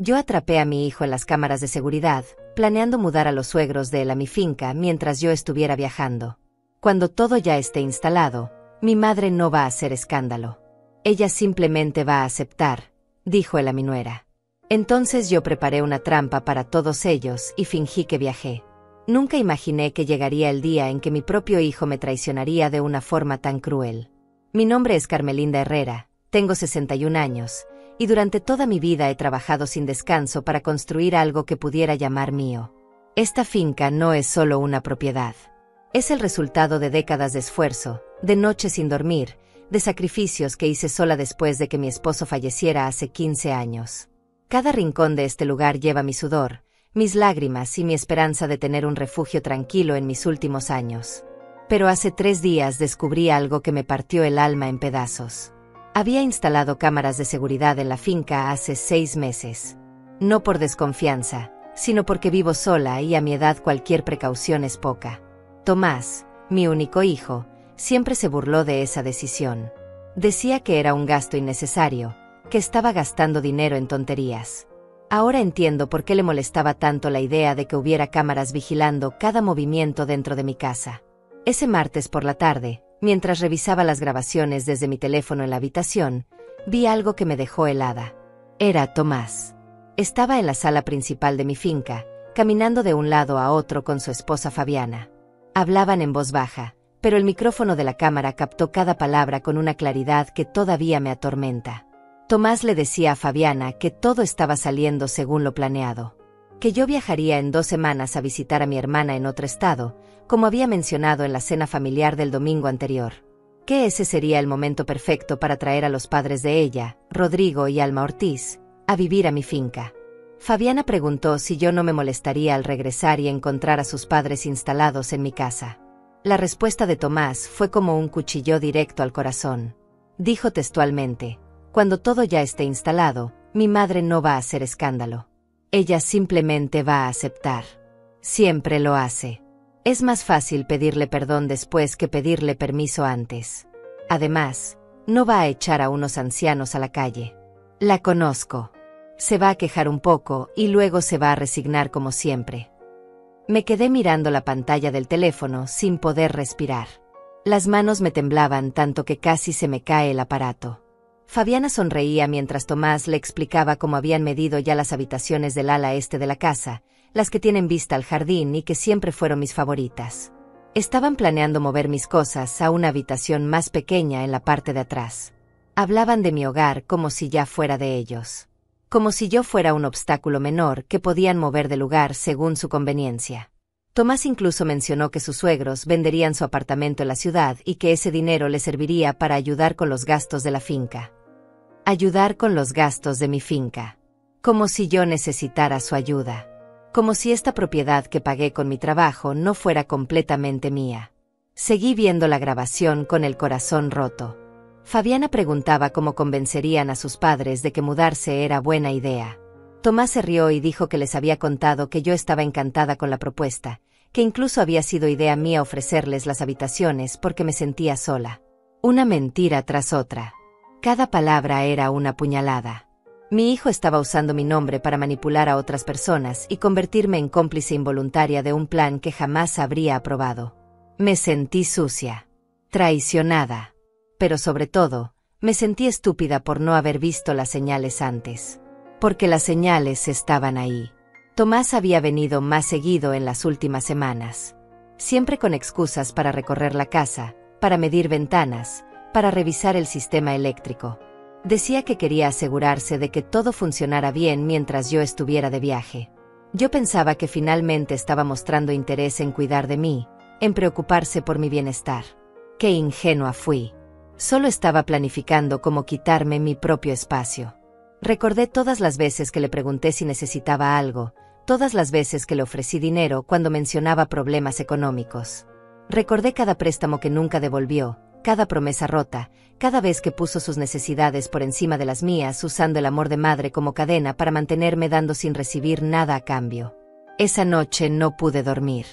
Yo atrapé a mi hijo en las cámaras de seguridad, planeando mudar a los suegros de él a mi finca mientras yo estuviera viajando. Cuando todo ya esté instalado, mi madre no va a hacer escándalo. Ella simplemente va a aceptar, dijo él a mi nuera. Entonces yo preparé una trampa para todos ellos y fingí que viajé. Nunca imaginé que llegaría el día en que mi propio hijo me traicionaría de una forma tan cruel. Mi nombre es Carmelinda Herrera, tengo 61 años, y durante toda mi vida he trabajado sin descanso para construir algo que pudiera llamar mío. Esta finca no es solo una propiedad. Es el resultado de décadas de esfuerzo, de noches sin dormir, de sacrificios que hice sola después de que mi esposo falleciera hace 15 años. Cada rincón de este lugar lleva mi sudor, mis lágrimas y mi esperanza de tener un refugio tranquilo en mis últimos años. Pero hace 3 días descubrí algo que me partió el alma en pedazos. Había instalado cámaras de seguridad en la finca hace 6 meses. No por desconfianza, sino porque vivo sola y a mi edad cualquier precaución es poca. Tomás, mi único hijo, siempre se burló de esa decisión. Decía que era un gasto innecesario, que estaba gastando dinero en tonterías. Ahora entiendo por qué le molestaba tanto la idea de que hubiera cámaras vigilando cada movimiento dentro de mi casa. Ese martes por la tarde, mientras revisaba las grabaciones desde mi teléfono en la habitación, vi algo que me dejó helada. Era Tomás. Estaba en la sala principal de mi finca, caminando de un lado a otro con su esposa Fabiana. Hablaban en voz baja, pero el micrófono de la cámara captó cada palabra con una claridad que todavía me atormenta. Tomás le decía a Fabiana que todo estaba saliendo según lo planeado, que yo viajaría en 2 semanas a visitar a mi hermana en otro estado, como había mencionado en la cena familiar del domingo anterior, que ese sería el momento perfecto para traer a los padres de ella, Rodrigo y Alma Ortiz, a vivir a mi finca. Fabiana preguntó si yo no me molestaría al regresar y encontrar a sus padres instalados en mi casa. La respuesta de Tomás fue como un cuchillo directo al corazón. Dijo textualmente: cuando todo ya esté instalado, mi madre no va a hacer escándalo. Ella simplemente va a aceptar. Siempre lo hace. Es más fácil pedirle perdón después que pedirle permiso antes. Además, no va a echar a unos ancianos a la calle. La conozco. Se va a quejar un poco y luego se va a resignar como siempre. Me quedé mirando la pantalla del teléfono sin poder respirar. Las manos me temblaban tanto que casi se me cae el aparato. Fabiana sonreía mientras Tomás le explicaba cómo habían medido ya las habitaciones del ala este de la casa, las que tienen vista al jardín y que siempre fueron mis favoritas. Estaban planeando mover mis cosas a una habitación más pequeña en la parte de atrás. Hablaban de mi hogar como si ya fuera de ellos. Como si yo fuera un obstáculo menor que podían mover de lugar según su conveniencia. Tomás incluso mencionó que sus suegros venderían su apartamento en la ciudad y que ese dinero le serviría para ayudar con los gastos de la finca. Ayudar con los gastos de mi finca. Como si yo necesitara su ayuda. Como si esta propiedad que pagué con mi trabajo no fuera completamente mía. Seguí viendo la grabación con el corazón roto. Fabiana preguntaba cómo convencerían a sus padres de que mudarse era buena idea. Tomás se rió y dijo que les había contado que yo estaba encantada con la propuesta, que incluso había sido idea mía ofrecerles las habitaciones porque me sentía sola. Una mentira tras otra. Cada palabra era una puñalada. Mi hijo estaba usando mi nombre para manipular a otras personas y convertirme en cómplice involuntaria de un plan que jamás habría aprobado. Me sentí sucia. Traicionada. Pero sobre todo, me sentí estúpida por no haber visto las señales antes. Porque las señales estaban ahí. Tomás había venido más seguido en las últimas semanas. Siempre con excusas para recorrer la casa, para medir ventanas, para revisar el sistema eléctrico. Decía que quería asegurarse de que todo funcionara bien mientras yo estuviera de viaje. Yo pensaba que finalmente estaba mostrando interés en cuidar de mí, en preocuparse por mi bienestar. Qué ingenua fui. Solo estaba planificando cómo quitarme mi propio espacio. Recordé todas las veces que le pregunté si necesitaba algo, todas las veces que le ofrecí dinero cuando mencionaba problemas económicos. Recordé cada préstamo que nunca devolvió, cada promesa rota, cada vez que puso sus necesidades por encima de las mías usando el amor de madre como cadena para mantenerme dando sin recibir nada a cambio. Esa noche no pude dormir.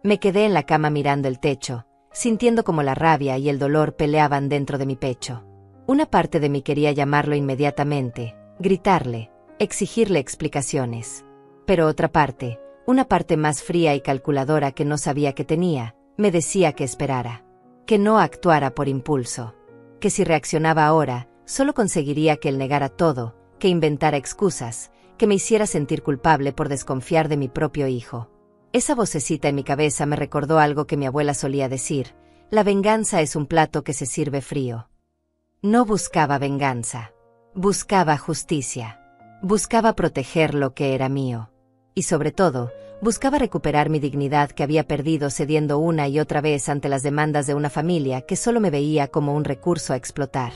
Me quedé en la cama mirando el techo, sintiendo como la rabia y el dolor peleaban dentro de mi pecho. Una parte de mí quería llamarlo inmediatamente, gritarle, exigirle explicaciones. Pero otra parte, una parte más fría y calculadora que no sabía que tenía, me decía que esperara, que no actuara por impulso, que si reaccionaba ahora, solo conseguiría que él negara todo, que inventara excusas, que me hiciera sentir culpable por desconfiar de mi propio hijo. Esa vocecita en mi cabeza me recordó algo que mi abuela solía decir: la venganza es un plato que se sirve frío. No buscaba venganza, buscaba justicia, buscaba proteger lo que era mío. Y sobre todo, buscaba recuperar mi dignidad que había perdido cediendo una y otra vez ante las demandas de una familia que solo me veía como un recurso a explotar.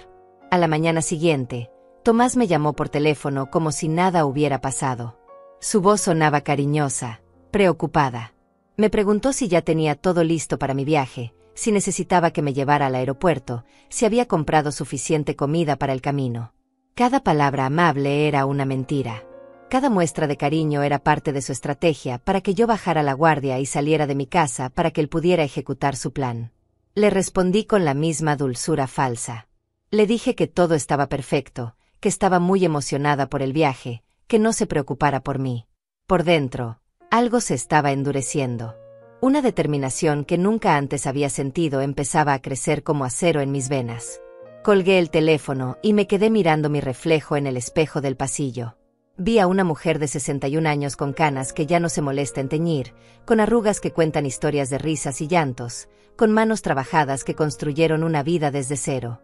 A la mañana siguiente, Tomás me llamó por teléfono como si nada hubiera pasado. Su voz sonaba cariñosa, preocupada. Me preguntó si ya tenía todo listo para mi viaje, si necesitaba que me llevara al aeropuerto, si había comprado suficiente comida para el camino. Cada palabra amable era una mentira. Cada muestra de cariño era parte de su estrategia para que yo bajara la guardia y saliera de mi casa para que él pudiera ejecutar su plan. Le respondí con la misma dulzura falsa. Le dije que todo estaba perfecto, que estaba muy emocionada por el viaje, que no se preocupara por mí. Por dentro, algo se estaba endureciendo. Una determinación que nunca antes había sentido empezaba a crecer como acero en mis venas. Colgué el teléfono y me quedé mirando mi reflejo en el espejo del pasillo. Vi a una mujer de 61 años con canas que ya no se molesta en teñir, con arrugas que cuentan historias de risas y llantos, con manos trabajadas que construyeron una vida desde cero.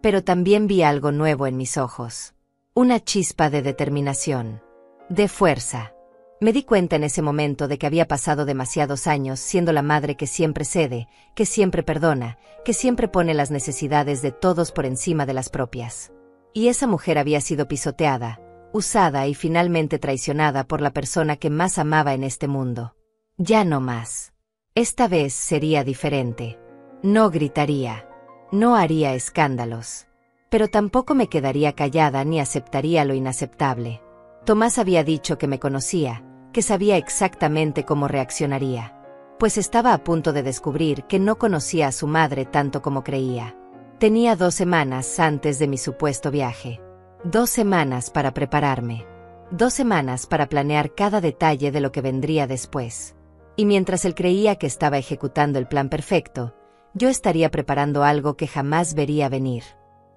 Pero también vi algo nuevo en mis ojos. Una chispa de determinación, de fuerza. Me di cuenta en ese momento de que había pasado demasiados años siendo la madre que siempre cede, que siempre perdona, que siempre pone las necesidades de todos por encima de las propias. Y esa mujer había sido pisoteada, usada y finalmente traicionada por la persona que más amaba en este mundo. Ya no más. Esta vez sería diferente. No gritaría. No haría escándalos. Pero tampoco me quedaría callada ni aceptaría lo inaceptable. Tomás había dicho que me conocía, que sabía exactamente cómo reaccionaría. Pues estaba a punto de descubrir que no conocía a su madre tanto como creía. Tenía 2 semanas antes de mi supuesto viaje. 2 semanas para prepararme. 2 semanas para planear cada detalle de lo que vendría después. Y mientras él creía que estaba ejecutando el plan perfecto, yo estaría preparando algo que jamás vería venir.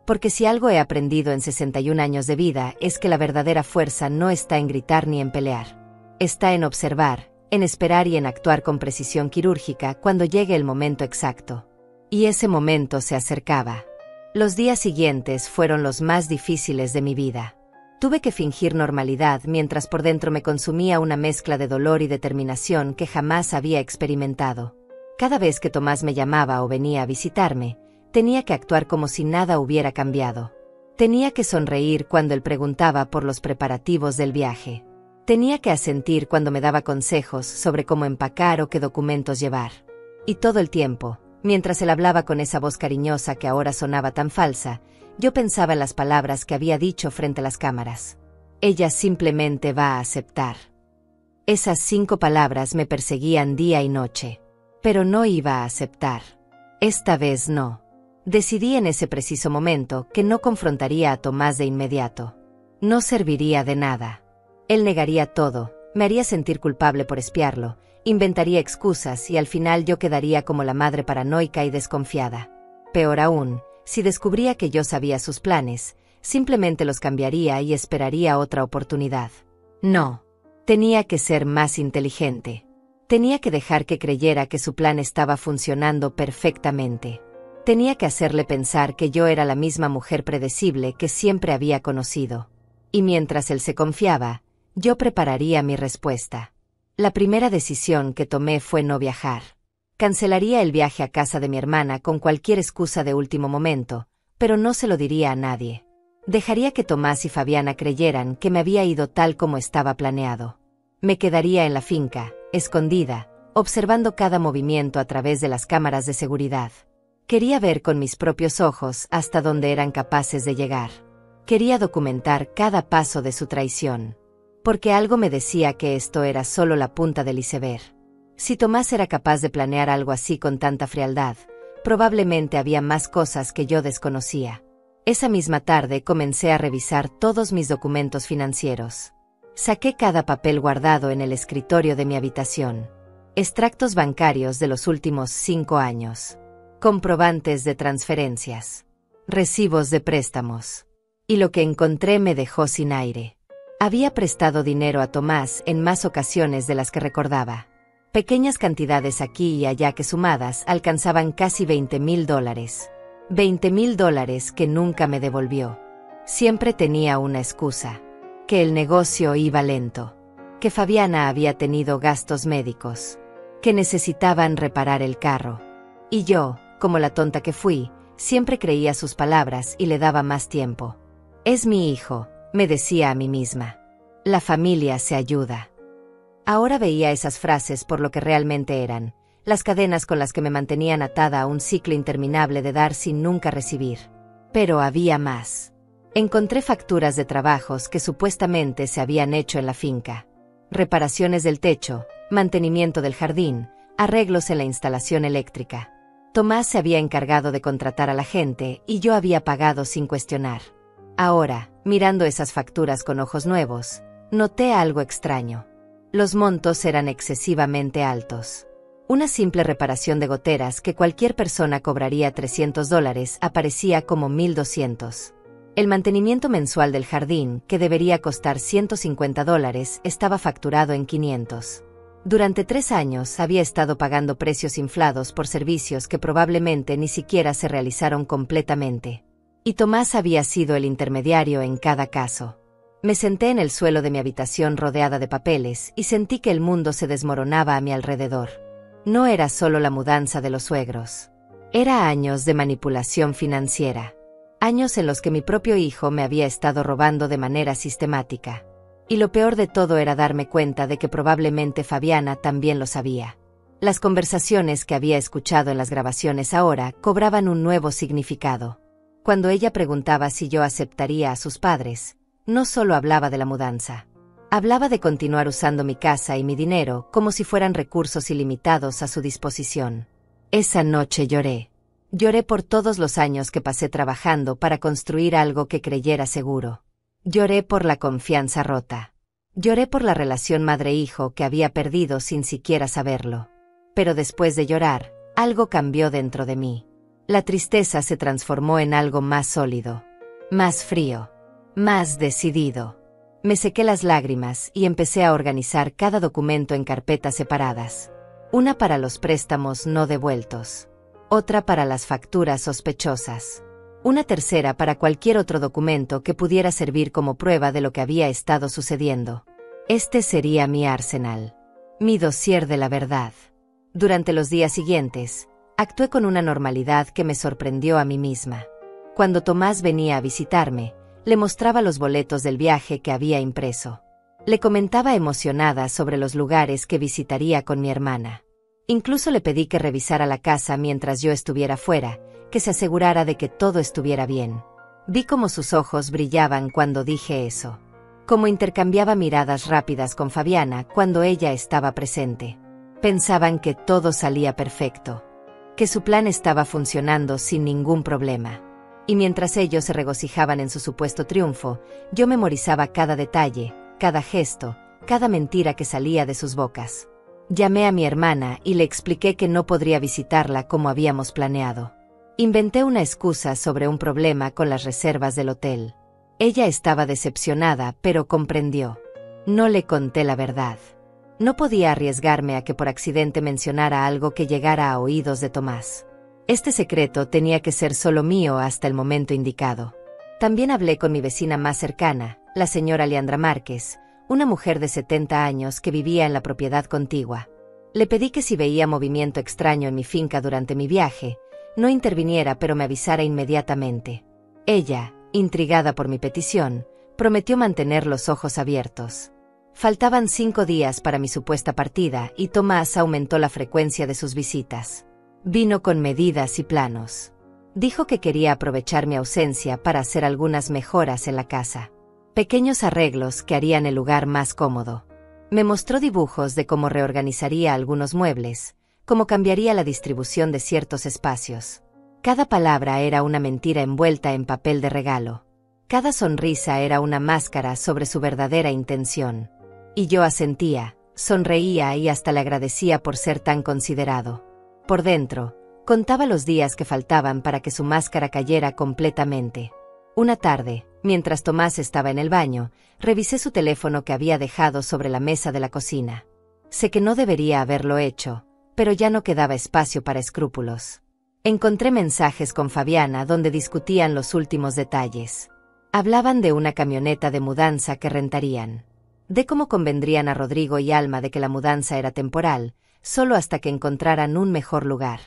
Porque si algo he aprendido en 61 años de vida es que la verdadera fuerza no está en gritar ni en pelear. Está en observar, en esperar y en actuar con precisión quirúrgica cuando llegue el momento exacto. Y ese momento se acercaba. Los días siguientes fueron los más difíciles de mi vida. Tuve que fingir normalidad mientras por dentro me consumía una mezcla de dolor y determinación que jamás había experimentado. Cada vez que Tomás me llamaba o venía a visitarme, tenía que actuar como si nada hubiera cambiado. Tenía que sonreír cuando él preguntaba por los preparativos del viaje. Tenía que asentir cuando me daba consejos sobre cómo empacar o qué documentos llevar. Y todo el tiempo, mientras él hablaba con esa voz cariñosa que ahora sonaba tan falsa, yo pensaba en las palabras que había dicho frente a las cámaras. Ella simplemente va a aceptar. Esas 5 palabras me perseguían día y noche. Pero no iba a aceptar. Esta vez no. Decidí en ese preciso momento que no confrontaría a Tomás de inmediato. No serviría de nada. Él negaría todo, me haría sentir culpable por espiarlo, inventaría excusas y al final yo quedaría como la madre paranoica y desconfiada. Peor aún, si descubría que yo sabía sus planes, simplemente los cambiaría y esperaría otra oportunidad. No. Tenía que ser más inteligente. Tenía que dejar que creyera que su plan estaba funcionando perfectamente. Tenía que hacerle pensar que yo era la misma mujer predecible que siempre había conocido. Y mientras él se confiaba, yo prepararía mi respuesta. La primera decisión que tomé fue no viajar. Cancelaría el viaje a casa de mi hermana con cualquier excusa de último momento, pero no se lo diría a nadie. Dejaría que Tomás y Fabiana creyeran que me había ido tal como estaba planeado. Me quedaría en la finca, escondida, observando cada movimiento a través de las cámaras de seguridad. Quería ver con mis propios ojos hasta dónde eran capaces de llegar. Quería documentar cada paso de su traición. Porque algo me decía que esto era solo la punta del iceberg. Si Tomás era capaz de planear algo así con tanta frialdad, probablemente había más cosas que yo desconocía. Esa misma tarde comencé a revisar todos mis documentos financieros. Saqué cada papel guardado en el escritorio de mi habitación. Extractos bancarios de los últimos 5 años. Comprobantes de transferencias. Recibos de préstamos. Y lo que encontré me dejó sin aire. Había prestado dinero a Tomás en más ocasiones de las que recordaba. Pequeñas cantidades aquí y allá que sumadas alcanzaban casi $20,000. $20,000 que nunca me devolvió. Siempre tenía una excusa. Que el negocio iba lento. Que Fabiana había tenido gastos médicos. Que necesitaban reparar el carro. Y yo, como la tonta que fui, siempre creía sus palabras y le daba más tiempo. Es mi hijo, me decía a mí misma. La familia se ayuda. Ahora veía esas frases por lo que realmente eran, las cadenas con las que me mantenían atada a un ciclo interminable de dar sin nunca recibir. Pero había más. Encontré facturas de trabajos que supuestamente se habían hecho en la finca. Reparaciones del techo, mantenimiento del jardín, arreglos en la instalación eléctrica. Tomás se había encargado de contratar a la gente y yo había pagado sin cuestionar. Ahora, mirando esas facturas con ojos nuevos, noté algo extraño. Los montos eran excesivamente altos. Una simple reparación de goteras que cualquier persona cobraría $300 aparecía como $1,200. El mantenimiento mensual del jardín, que debería costar $150, estaba facturado en $500. Durante 3 años había estado pagando precios inflados por servicios que probablemente ni siquiera se realizaron completamente. Y Tomás había sido el intermediario en cada caso. Me senté en el suelo de mi habitación rodeada de papeles y sentí que el mundo se desmoronaba a mi alrededor. No era solo la mudanza de los suegros. Era años de manipulación financiera. Años en los que mi propio hijo me había estado robando de manera sistemática. Y lo peor de todo era darme cuenta de que probablemente Fabiana también lo sabía. Las conversaciones que había escuchado en las grabaciones ahora cobraban un nuevo significado. Cuando ella preguntaba si yo aceptaría a sus padres, no solo hablaba de la mudanza. Hablaba de continuar usando mi casa y mi dinero como si fueran recursos ilimitados a su disposición. Esa noche lloré. Lloré por todos los años que pasé trabajando para construir algo que creyera seguro. Lloré por la confianza rota. Lloré por la relación madre-hijo que había perdido sin siquiera saberlo. Pero después de llorar, algo cambió dentro de mí. La tristeza se transformó en algo más sólido, más frío, más decidido. Me sequé las lágrimas y empecé a organizar cada documento en carpetas separadas. Una para los préstamos no devueltos. Otra para las facturas sospechosas. Una tercera para cualquier otro documento que pudiera servir como prueba de lo que había estado sucediendo. Este sería mi arsenal. Mi dossier de la verdad. Durante los días siguientes, actué con una normalidad que me sorprendió a mí misma. Cuando Tomás venía a visitarme, le mostraba los boletos del viaje que había impreso. Le comentaba emocionada sobre los lugares que visitaría con mi hermana. Incluso le pedí que revisara la casa mientras yo estuviera fuera, que se asegurara de que todo estuviera bien. Vi cómo sus ojos brillaban cuando dije eso. Cómo intercambiaba miradas rápidas con Fabiana cuando ella estaba presente. Pensaban que todo salía perfecto. Que su plan estaba funcionando sin ningún problema. Y mientras ellos se regocijaban en su supuesto triunfo, yo memorizaba cada detalle, cada gesto, cada mentira que salía de sus bocas. Llamé a mi hermana y le expliqué que no podría visitarla como habíamos planeado. Inventé una excusa sobre un problema con las reservas del hotel. Ella estaba decepcionada, pero comprendió. No le conté la verdad. No podía arriesgarme a que por accidente mencionara algo que llegara a oídos de Tomás. Este secreto tenía que ser solo mío hasta el momento indicado. También hablé con mi vecina más cercana, la señora Leandra Márquez, una mujer de 70 años que vivía en la propiedad contigua. Le pedí que si veía movimiento extraño en mi finca durante mi viaje, no interviniera pero me avisara inmediatamente. Ella, intrigada por mi petición, prometió mantener los ojos abiertos. Faltaban 5 días para mi supuesta partida y Tomás aumentó la frecuencia de sus visitas. Vino con medidas y planos. Dijo que quería aprovechar mi ausencia para hacer algunas mejoras en la casa. Pequeños arreglos que harían el lugar más cómodo. Me mostró dibujos de cómo reorganizaría algunos muebles, cómo cambiaría la distribución de ciertos espacios. Cada palabra era una mentira envuelta en papel de regalo. Cada sonrisa era una máscara sobre su verdadera intención. Y yo asentía, sonreía y hasta le agradecía por ser tan considerado. Por dentro, contaba los días que faltaban para que su máscara cayera completamente. Una tarde, mientras Tomás estaba en el baño, revisé su teléfono que había dejado sobre la mesa de la cocina. Sé que no debería haberlo hecho, pero ya no quedaba espacio para escrúpulos. Encontré mensajes con Fabiana donde discutían los últimos detalles. Hablaban de una camioneta de mudanza que rentarían. De cómo convendrían a Rodrigo y Alma de que la mudanza era temporal, solo hasta que encontraran un mejor lugar.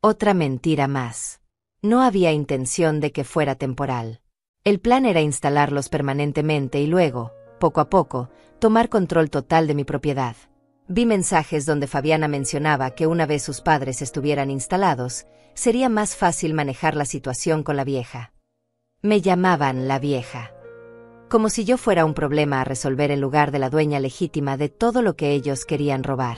Otra mentira más. No había intención de que fuera temporal. El plan era instalarlos permanentemente y luego, poco a poco, tomar control total de mi propiedad. Vi mensajes donde Fabiana mencionaba que una vez sus padres estuvieran instalados, sería más fácil manejar la situación con la vieja. Me llamaban la vieja. Como si yo fuera un problema a resolver en lugar de la dueña legítima de todo lo que ellos querían robar.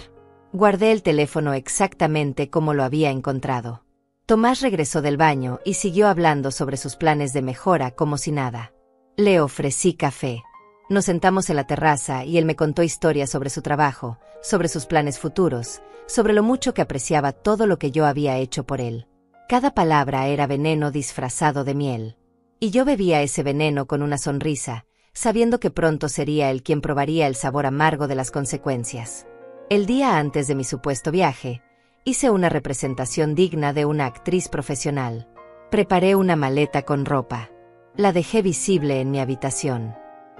Guardé el teléfono exactamente como lo había encontrado. Tomás regresó del baño y siguió hablando sobre sus planes de mejora como si nada. Le ofrecí café. Nos sentamos en la terraza y él me contó historias sobre su trabajo, sobre sus planes futuros, sobre lo mucho que apreciaba todo lo que yo había hecho por él. Cada palabra era veneno disfrazado de miel. Y yo bebía ese veneno con una sonrisa, sabiendo que pronto sería él quien probaría el sabor amargo de las consecuencias. El día antes de mi supuesto viaje, hice una representación digna de una actriz profesional. Preparé una maleta con ropa. La dejé visible en mi habitación.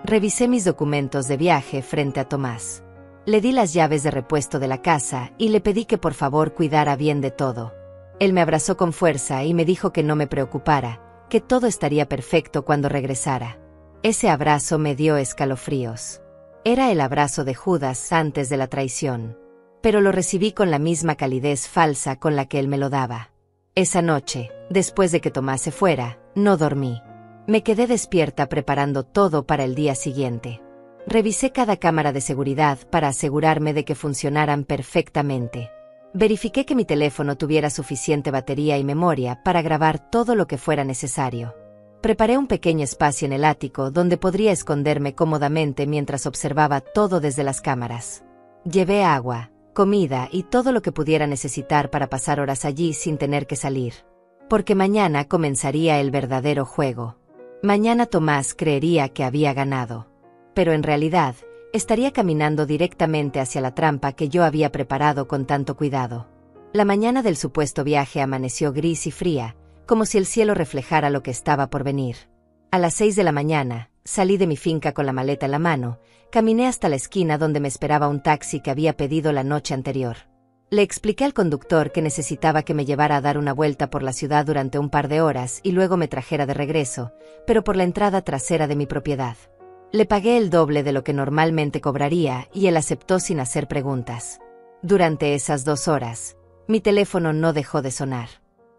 Revisé mis documentos de viaje frente a Tomás. Le di las llaves de repuesto de la casa y le pedí que por favor cuidara bien de todo. Él me abrazó con fuerza y me dijo que no me preocupara, que todo estaría perfecto cuando regresara. Ese abrazo me dio escalofríos. Era el abrazo de Judas antes de la traición. Pero lo recibí con la misma calidez falsa con la que él me lo daba. Esa noche, después de que Tomás se fuera, no dormí. Me quedé despierta preparando todo para el día siguiente. Revisé cada cámara de seguridad para asegurarme de que funcionaran perfectamente. Verifiqué que mi teléfono tuviera suficiente batería y memoria para grabar todo lo que fuera necesario. Preparé un pequeño espacio en el ático donde podría esconderme cómodamente mientras observaba todo desde las cámaras. Llevé agua, comida y todo lo que pudiera necesitar para pasar horas allí sin tener que salir. Porque mañana comenzaría el verdadero juego. Mañana Tomás creería que había ganado. Pero en realidad, estaría caminando directamente hacia la trampa que yo había preparado con tanto cuidado. La mañana del supuesto viaje amaneció gris y fría, como si el cielo reflejara lo que estaba por venir. A las 6 de la mañana, salí de mi finca con la maleta en la mano, caminé hasta la esquina donde me esperaba un taxi que había pedido la noche anterior. Le expliqué al conductor que necesitaba que me llevara a dar una vuelta por la ciudad durante un par de horas y luego me trajera de regreso, pero por la entrada trasera de mi propiedad. Le pagué el doble de lo que normalmente cobraría y él aceptó sin hacer preguntas. Durante esas 2 horas, mi teléfono no dejó de sonar.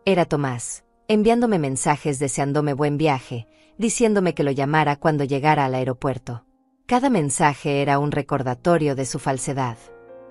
Era Tomás, enviándome mensajes deseándome buen viaje, diciéndome que lo llamara cuando llegara al aeropuerto. Cada mensaje era un recordatorio de su falsedad.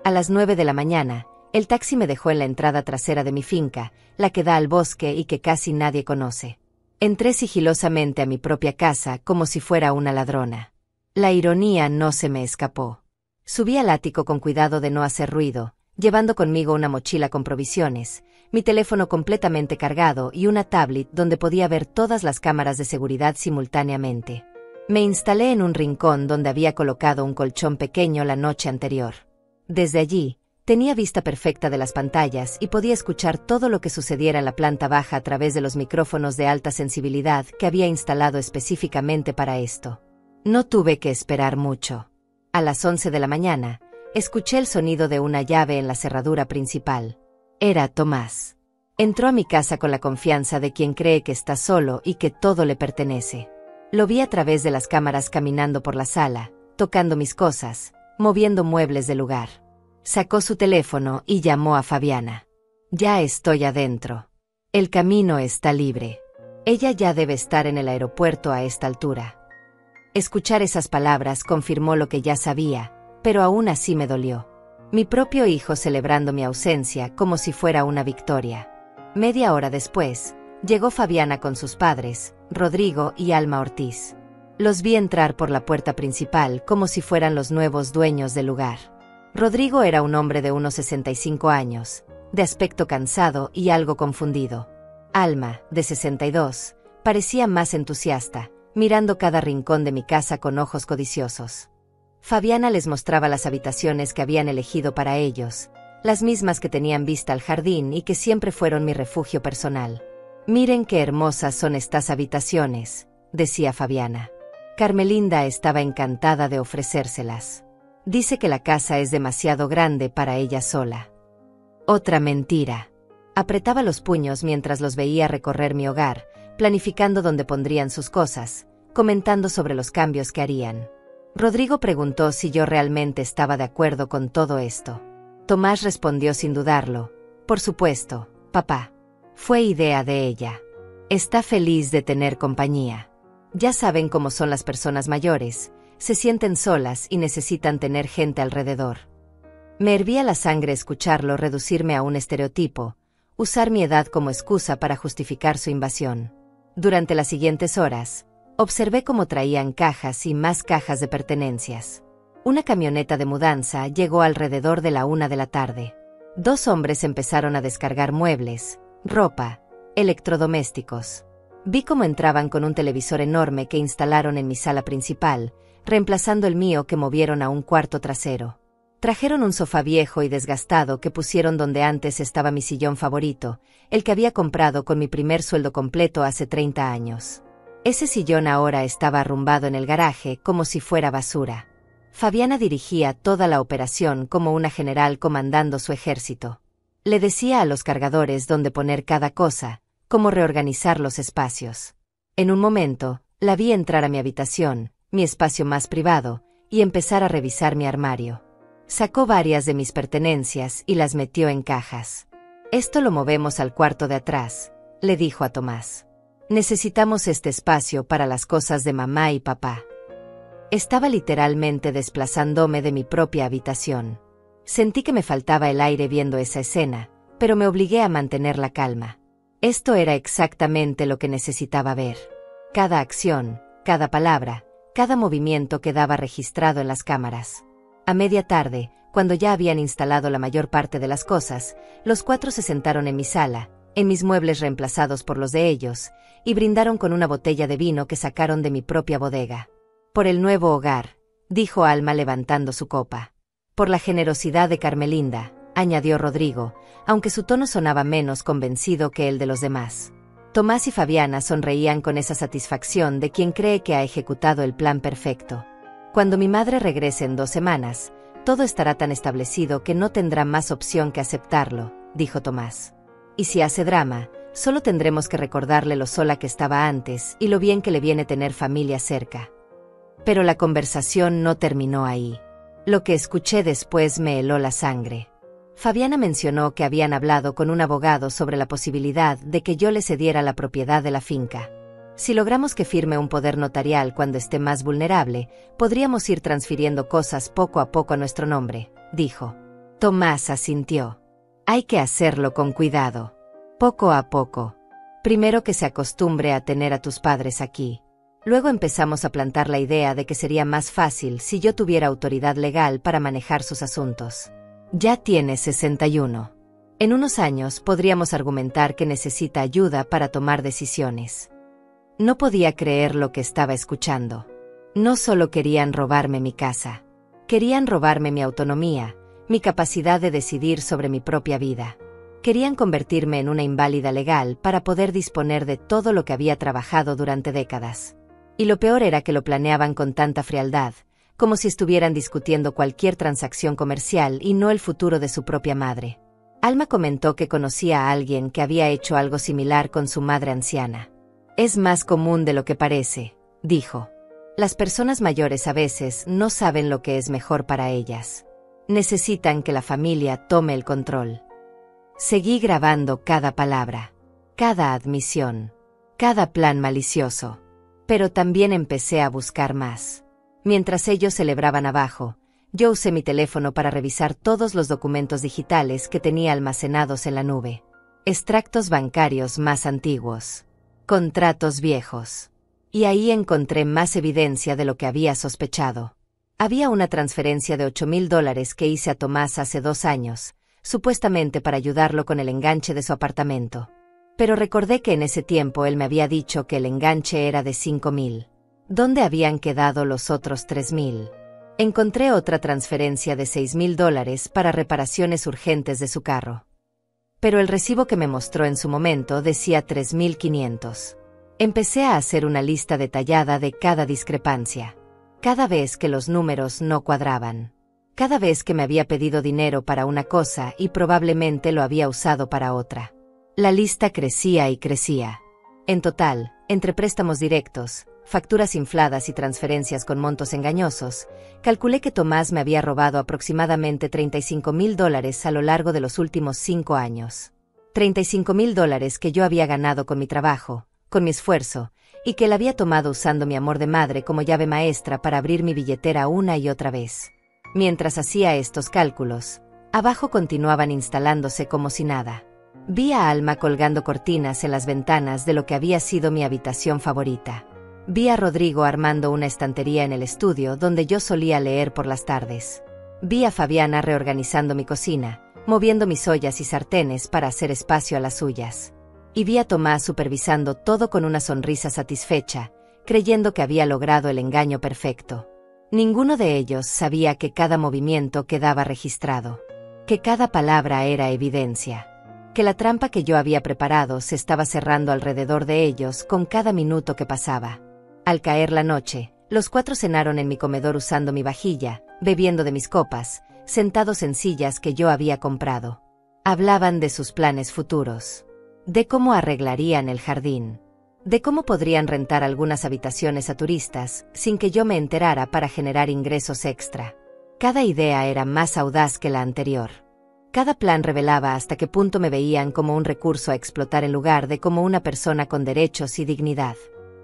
A las 9 de la mañana, el taxi me dejó en la entrada trasera de mi finca, la que da al bosque y que casi nadie conoce. Entré sigilosamente a mi propia casa como si fuera una ladrona. La ironía no se me escapó. Subí al ático con cuidado de no hacer ruido, llevando conmigo una mochila con provisiones, mi teléfono completamente cargado y una tablet donde podía ver todas las cámaras de seguridad simultáneamente. Me instalé en un rincón donde había colocado un colchón pequeño la noche anterior. Desde allí, tenía vista perfecta de las pantallas y podía escuchar todo lo que sucediera en la planta baja a través de los micrófonos de alta sensibilidad que había instalado específicamente para esto. No tuve que esperar mucho. A las 11 de la mañana, escuché el sonido de una llave en la cerradura principal. Era Tomás. Entró a mi casa con la confianza de quien cree que está solo y que todo le pertenece. Lo vi a través de las cámaras caminando por la sala, tocando mis cosas, moviendo muebles del lugar. Sacó su teléfono y llamó a Fabiana. Ya estoy adentro. El camino está libre. Ella ya debe estar en el aeropuerto a esta altura. Escuchar esas palabras confirmó lo que ya sabía, pero aún así me dolió. Mi propio hijo celebrando mi ausencia como si fuera una victoria. Media hora después, llegó Fabiana con sus padres, Rodrigo y Alma Ortiz. Los vi entrar por la puerta principal como si fueran los nuevos dueños del lugar. Rodrigo era un hombre de unos 65 años, de aspecto cansado y algo confundido. Alma, de 62, parecía más entusiasta, mirando cada rincón de mi casa con ojos codiciosos. Fabiana les mostraba las habitaciones que habían elegido para ellos, las mismas que tenían vista al jardín y que siempre fueron mi refugio personal. «Miren qué hermosas son estas habitaciones», decía Fabiana. Carmelinda estaba encantada de ofrecérselas. Dice que la casa es demasiado grande para ella sola. Otra mentira. Apretaba los puños mientras los veía recorrer mi hogar, planificando dónde pondrían sus cosas, comentando sobre los cambios que harían. Rodrigo preguntó si yo realmente estaba de acuerdo con todo esto. Tomás respondió sin dudarlo: «Por supuesto, papá. Fue idea de ella. Está feliz de tener compañía. Ya saben cómo son las personas mayores, se sienten solas y necesitan tener gente alrededor». Me hervía la sangre escucharlo reducirme a un estereotipo, usar mi edad como excusa para justificar su invasión. Durante las siguientes horas, observé cómo traían cajas y más cajas de pertenencias. Una camioneta de mudanza llegó alrededor de la 1 de la tarde. 2 hombres empezaron a descargar muebles, ropa, electrodomésticos. Vi cómo entraban con un televisor enorme que instalaron en mi sala principal, reemplazando el mío que movieron a un cuarto trasero. Trajeron un sofá viejo y desgastado que pusieron donde antes estaba mi sillón favorito, el que había comprado con mi primer sueldo completo hace 30 años. Ese sillón ahora estaba arrumbado en el garaje como si fuera basura. Fabiana dirigía toda la operación como una general comandando su ejército. Le decía a los cargadores dónde poner cada cosa, cómo reorganizar los espacios. En un momento, la vi entrar a mi habitación, mi espacio más privado, y empezar a revisar mi armario. Sacó varias de mis pertenencias y las metió en cajas. «Esto lo movemos al cuarto de atrás», le dijo a Tomás. «Necesitamos este espacio para las cosas de mamá y papá». Estaba literalmente desplazándome de mi propia habitación. Sentí que me faltaba el aire viendo esa escena, pero me obligué a mantener la calma. Esto era exactamente lo que necesitaba ver. Cada acción, cada palabra, cada movimiento quedaba registrado en las cámaras. A media tarde, cuando ya habían instalado la mayor parte de las cosas, los 4 se sentaron en mi sala, en mis muebles reemplazados por los de ellos, y brindaron con una botella de vino que sacaron de mi propia bodega. «Por el nuevo hogar», dijo Alma levantando su copa. «Por la generosidad de Carmelinda», añadió Rodrigo, aunque su tono sonaba menos convencido que el de los demás. Tomás y Fabiana sonreían con esa satisfacción de quien cree que ha ejecutado el plan perfecto. «Cuando mi madre regrese en 2 semanas, todo estará tan establecido que no tendrá más opción que aceptarlo», dijo Tomás. «Y si hace drama, solo tendremos que recordarle lo sola que estaba antes y lo bien que le viene tener familia cerca». Pero la conversación no terminó ahí. Lo que escuché después me heló la sangre. Fabiana mencionó que habían hablado con un abogado sobre la posibilidad de que yo le cediera la propiedad de la finca. «Si logramos que firme un poder notarial cuando esté más vulnerable, podríamos ir transfiriendo cosas poco a poco a nuestro nombre», dijo. Tomás asintió. «Hay que hacerlo con cuidado. Poco a poco. Primero que se acostumbre a tener a tus padres aquí. Luego empezamos a plantar la idea de que sería más fácil si yo tuviera autoridad legal para manejar sus asuntos. Ya tiene 61. En unos años podríamos argumentar que necesita ayuda para tomar decisiones». No podía creer lo que estaba escuchando. No solo querían robarme mi casa. Querían robarme mi autonomía, mi capacidad de decidir sobre mi propia vida. Querían convertirme en una inválida legal para poder disponer de todo lo que había trabajado durante décadas. Y lo peor era que lo planeaban con tanta frialdad, como si estuvieran discutiendo cualquier transacción comercial y no el futuro de su propia madre. Alma comentó que conocía a alguien que había hecho algo similar con su madre anciana. «Es más común de lo que parece», dijo. «Las personas mayores a veces no saben lo que es mejor para ellas. Necesitan que la familia tome el control». Seguí grabando cada palabra, cada admisión, cada plan malicioso. Pero también empecé a buscar más. Mientras ellos celebraban abajo, yo usé mi teléfono para revisar todos los documentos digitales que tenía almacenados en la nube. extractos bancarios más antiguos, contratos viejos. Y ahí encontré más evidencia de lo que había sospechado. Había una transferencia de $8,000 que hice a Tomás hace 2 años, supuestamente para ayudarlo con el enganche de su apartamento. Pero recordé que en ese tiempo él me había dicho que el enganche era de $5,000. ¿Dónde habían quedado los otros $3,000? Encontré otra transferencia de $6,000 para reparaciones urgentes de su carro. Pero el recibo que me mostró en su momento decía $3,500. Empecé a hacer una lista detallada de cada discrepancia. Cada vez que los números no cuadraban. Cada vez que me había pedido dinero para una cosa y probablemente lo había usado para otra. La lista crecía y crecía. En total, entre préstamos directos, facturas infladas y transferencias con montos engañosos, calculé que Tomás me había robado aproximadamente $35,000 a lo largo de los últimos 5 años. $35,000 que yo había ganado con mi trabajo, con mi esfuerzo, y que él había tomado usando mi amor de madre como llave maestra para abrir mi billetera una y otra vez. Mientras hacía estos cálculos, abajo continuaban instalándose como si nada. Vi a Alma colgando cortinas en las ventanas de lo que había sido mi habitación favorita. Vi a Rodrigo armando una estantería en el estudio donde yo solía leer por las tardes. Vi a Fabiana reorganizando mi cocina, moviendo mis ollas y sartenes para hacer espacio a las suyas. Y vi a Tomás supervisando todo con una sonrisa satisfecha, creyendo que había logrado el engaño perfecto. Ninguno de ellos sabía que cada movimiento quedaba registrado, que cada palabra era evidencia, que la trampa que yo había preparado se estaba cerrando alrededor de ellos con cada minuto que pasaba. Al caer la noche, los 4 cenaron en mi comedor usando mi vajilla, bebiendo de mis copas, sentados en sillas que yo había comprado. Hablaban de sus planes futuros, de cómo arreglarían el jardín, de cómo podrían rentar algunas habitaciones a turistas sin que yo me enterara para generar ingresos extra. Cada idea era más audaz que la anterior. Cada plan revelaba hasta qué punto me veían como un recurso a explotar en lugar de como una persona con derechos y dignidad.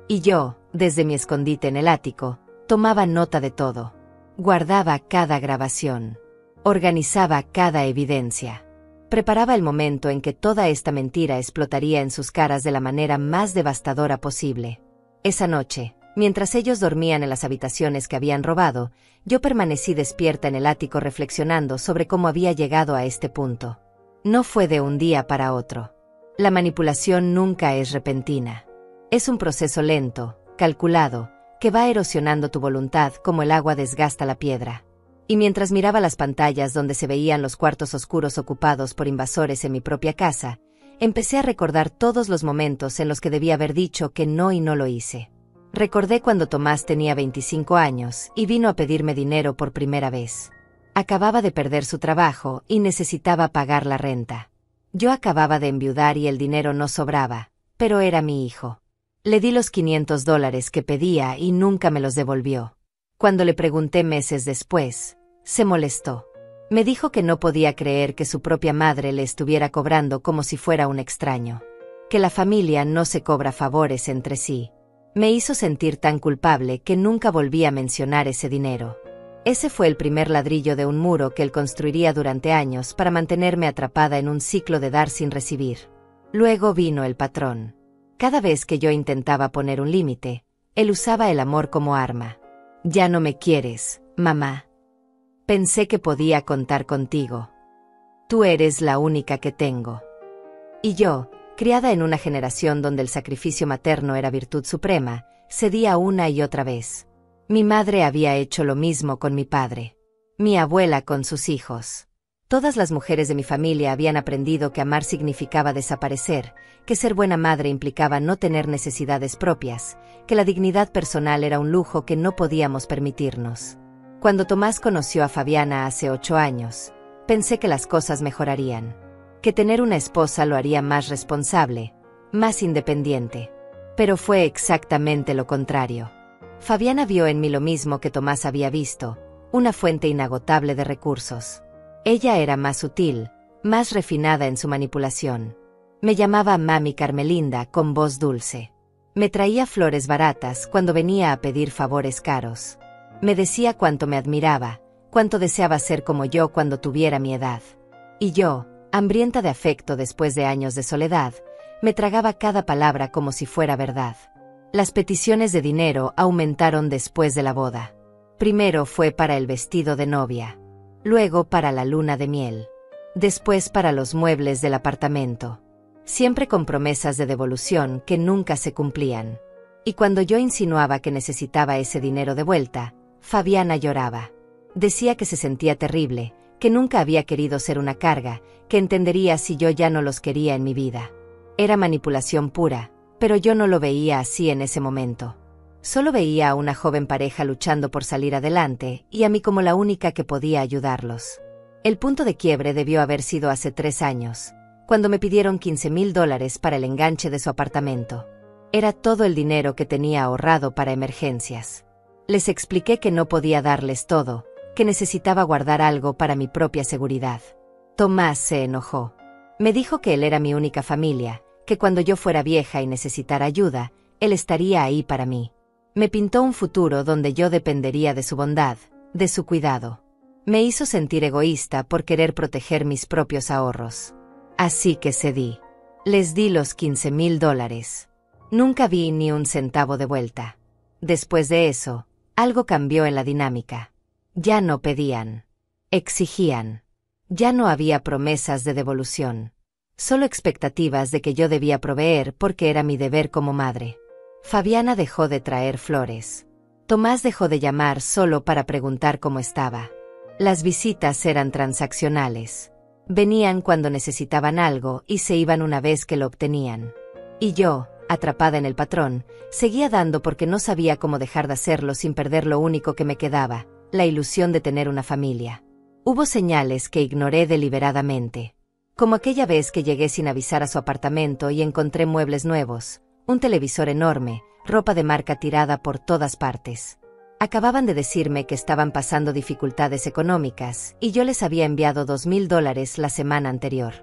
Y yo, desde mi escondite en el ático, tomaba nota de todo. Guardaba cada grabación. Organizaba cada evidencia. Preparaba el momento en que toda esta mentira explotaría en sus caras de la manera más devastadora posible. Esa noche, mientras ellos dormían en las habitaciones que habían robado, yo permanecí despierta en el ático reflexionando sobre cómo había llegado a este punto. No fue de un día para otro. La manipulación nunca es repentina. Es un proceso lento, calculado, que va erosionando tu voluntad como el agua desgasta la piedra. Y mientras miraba las pantallas donde se veían los cuartos oscuros ocupados por invasores en mi propia casa, empecé a recordar todos los momentos en los que debía haber dicho que no y no lo hice. Recordé cuando Tomás tenía 25 años y vino a pedirme dinero por primera vez. Acababa de perder su trabajo y necesitaba pagar la renta. Yo acababa de enviudar y el dinero no sobraba, pero era mi hijo. Le di los $500 que pedía y nunca me los devolvió. Cuando le pregunté meses después, se molestó. Me dijo que no podía creer que su propia madre le estuviera cobrando como si fuera un extraño. Que la familia no se cobra favores entre sí. Me hizo sentir tan culpable que nunca volví a mencionar ese dinero. Ese fue el primer ladrillo de un muro que él construiría durante años para mantenerme atrapada en un ciclo de dar sin recibir. Luego vino el patrón. Cada vez que yo intentaba poner un límite, él usaba el amor como arma. Ya no me quieres, mamá. Pensé que podía contar contigo. Tú eres la única que tengo. Y yo, criada en una generación donde el sacrificio materno era virtud suprema, cedía una y otra vez. Mi madre había hecho lo mismo con mi padre. Mi abuela con sus hijos. Todas las mujeres de mi familia habían aprendido que amar significaba desaparecer, que ser buena madre implicaba no tener necesidades propias, que la dignidad personal era un lujo que no podíamos permitirnos. Cuando Tomás conoció a Fabiana hace 8 años, pensé que las cosas mejorarían, que tener una esposa lo haría más responsable, más independiente. Pero fue exactamente lo contrario. Fabiana vio en mí lo mismo que Tomás había visto, una fuente inagotable de recursos. Ella era más sutil, más refinada en su manipulación. Me llamaba Mami Carmelinda con voz dulce. Me traía flores baratas cuando venía a pedir favores caros. Me decía cuánto me admiraba, cuánto deseaba ser como yo cuando tuviera mi edad. Y yo, Hambrienta de afecto después de años de soledad, me tragaba cada palabra como si fuera verdad. Las peticiones de dinero aumentaron después de la boda. Primero fue para el vestido de novia, luego para la luna de miel, después para los muebles del apartamento, siempre con promesas de devolución que nunca se cumplían. Y cuando yo insinuaba que necesitaba ese dinero de vuelta, Fabiana lloraba. Decía que se sentía terrible, que nunca había querido ser una carga, que entendería si yo ya no los quería en mi vida. Era manipulación pura, pero yo no lo veía así en ese momento. Solo veía a una joven pareja luchando por salir adelante y a mí como la única que podía ayudarlos. El punto de quiebre debió haber sido hace 3 años, cuando me pidieron $15,000 para el enganche de su apartamento. Era todo el dinero que tenía ahorrado para emergencias. Les expliqué que no podía darles todo, que necesitaba guardar algo para mi propia seguridad. Tomás se enojó. Me dijo que él era mi única familia, que cuando yo fuera vieja y necesitara ayuda, él estaría ahí para mí. Me pintó un futuro donde yo dependería de su bondad, de su cuidado. Me hizo sentir egoísta por querer proteger mis propios ahorros. Así que cedí. Les di los $15,000. Nunca vi ni un centavo de vuelta. Después de eso, algo cambió en la dinámica. Ya no pedían. Exigían. Ya no había promesas de devolución. Solo expectativas de que yo debía proveer porque era mi deber como madre. Fabiana dejó de traer flores. Tomás dejó de llamar solo para preguntar cómo estaba. Las visitas eran transaccionales. Venían cuando necesitaban algo y se iban una vez que lo obtenían. Y yo, atrapada en el patrón, seguía dando porque no sabía cómo dejar de hacerlo sin perder lo único que me quedaba, la ilusión de tener una familia. Hubo señales que ignoré deliberadamente. Como aquella vez que llegué sin avisar a su apartamento y encontré muebles nuevos, un televisor enorme, ropa de marca tirada por todas partes. Acababan de decirme que estaban pasando dificultades económicas y yo les había enviado $2,000 la semana anterior.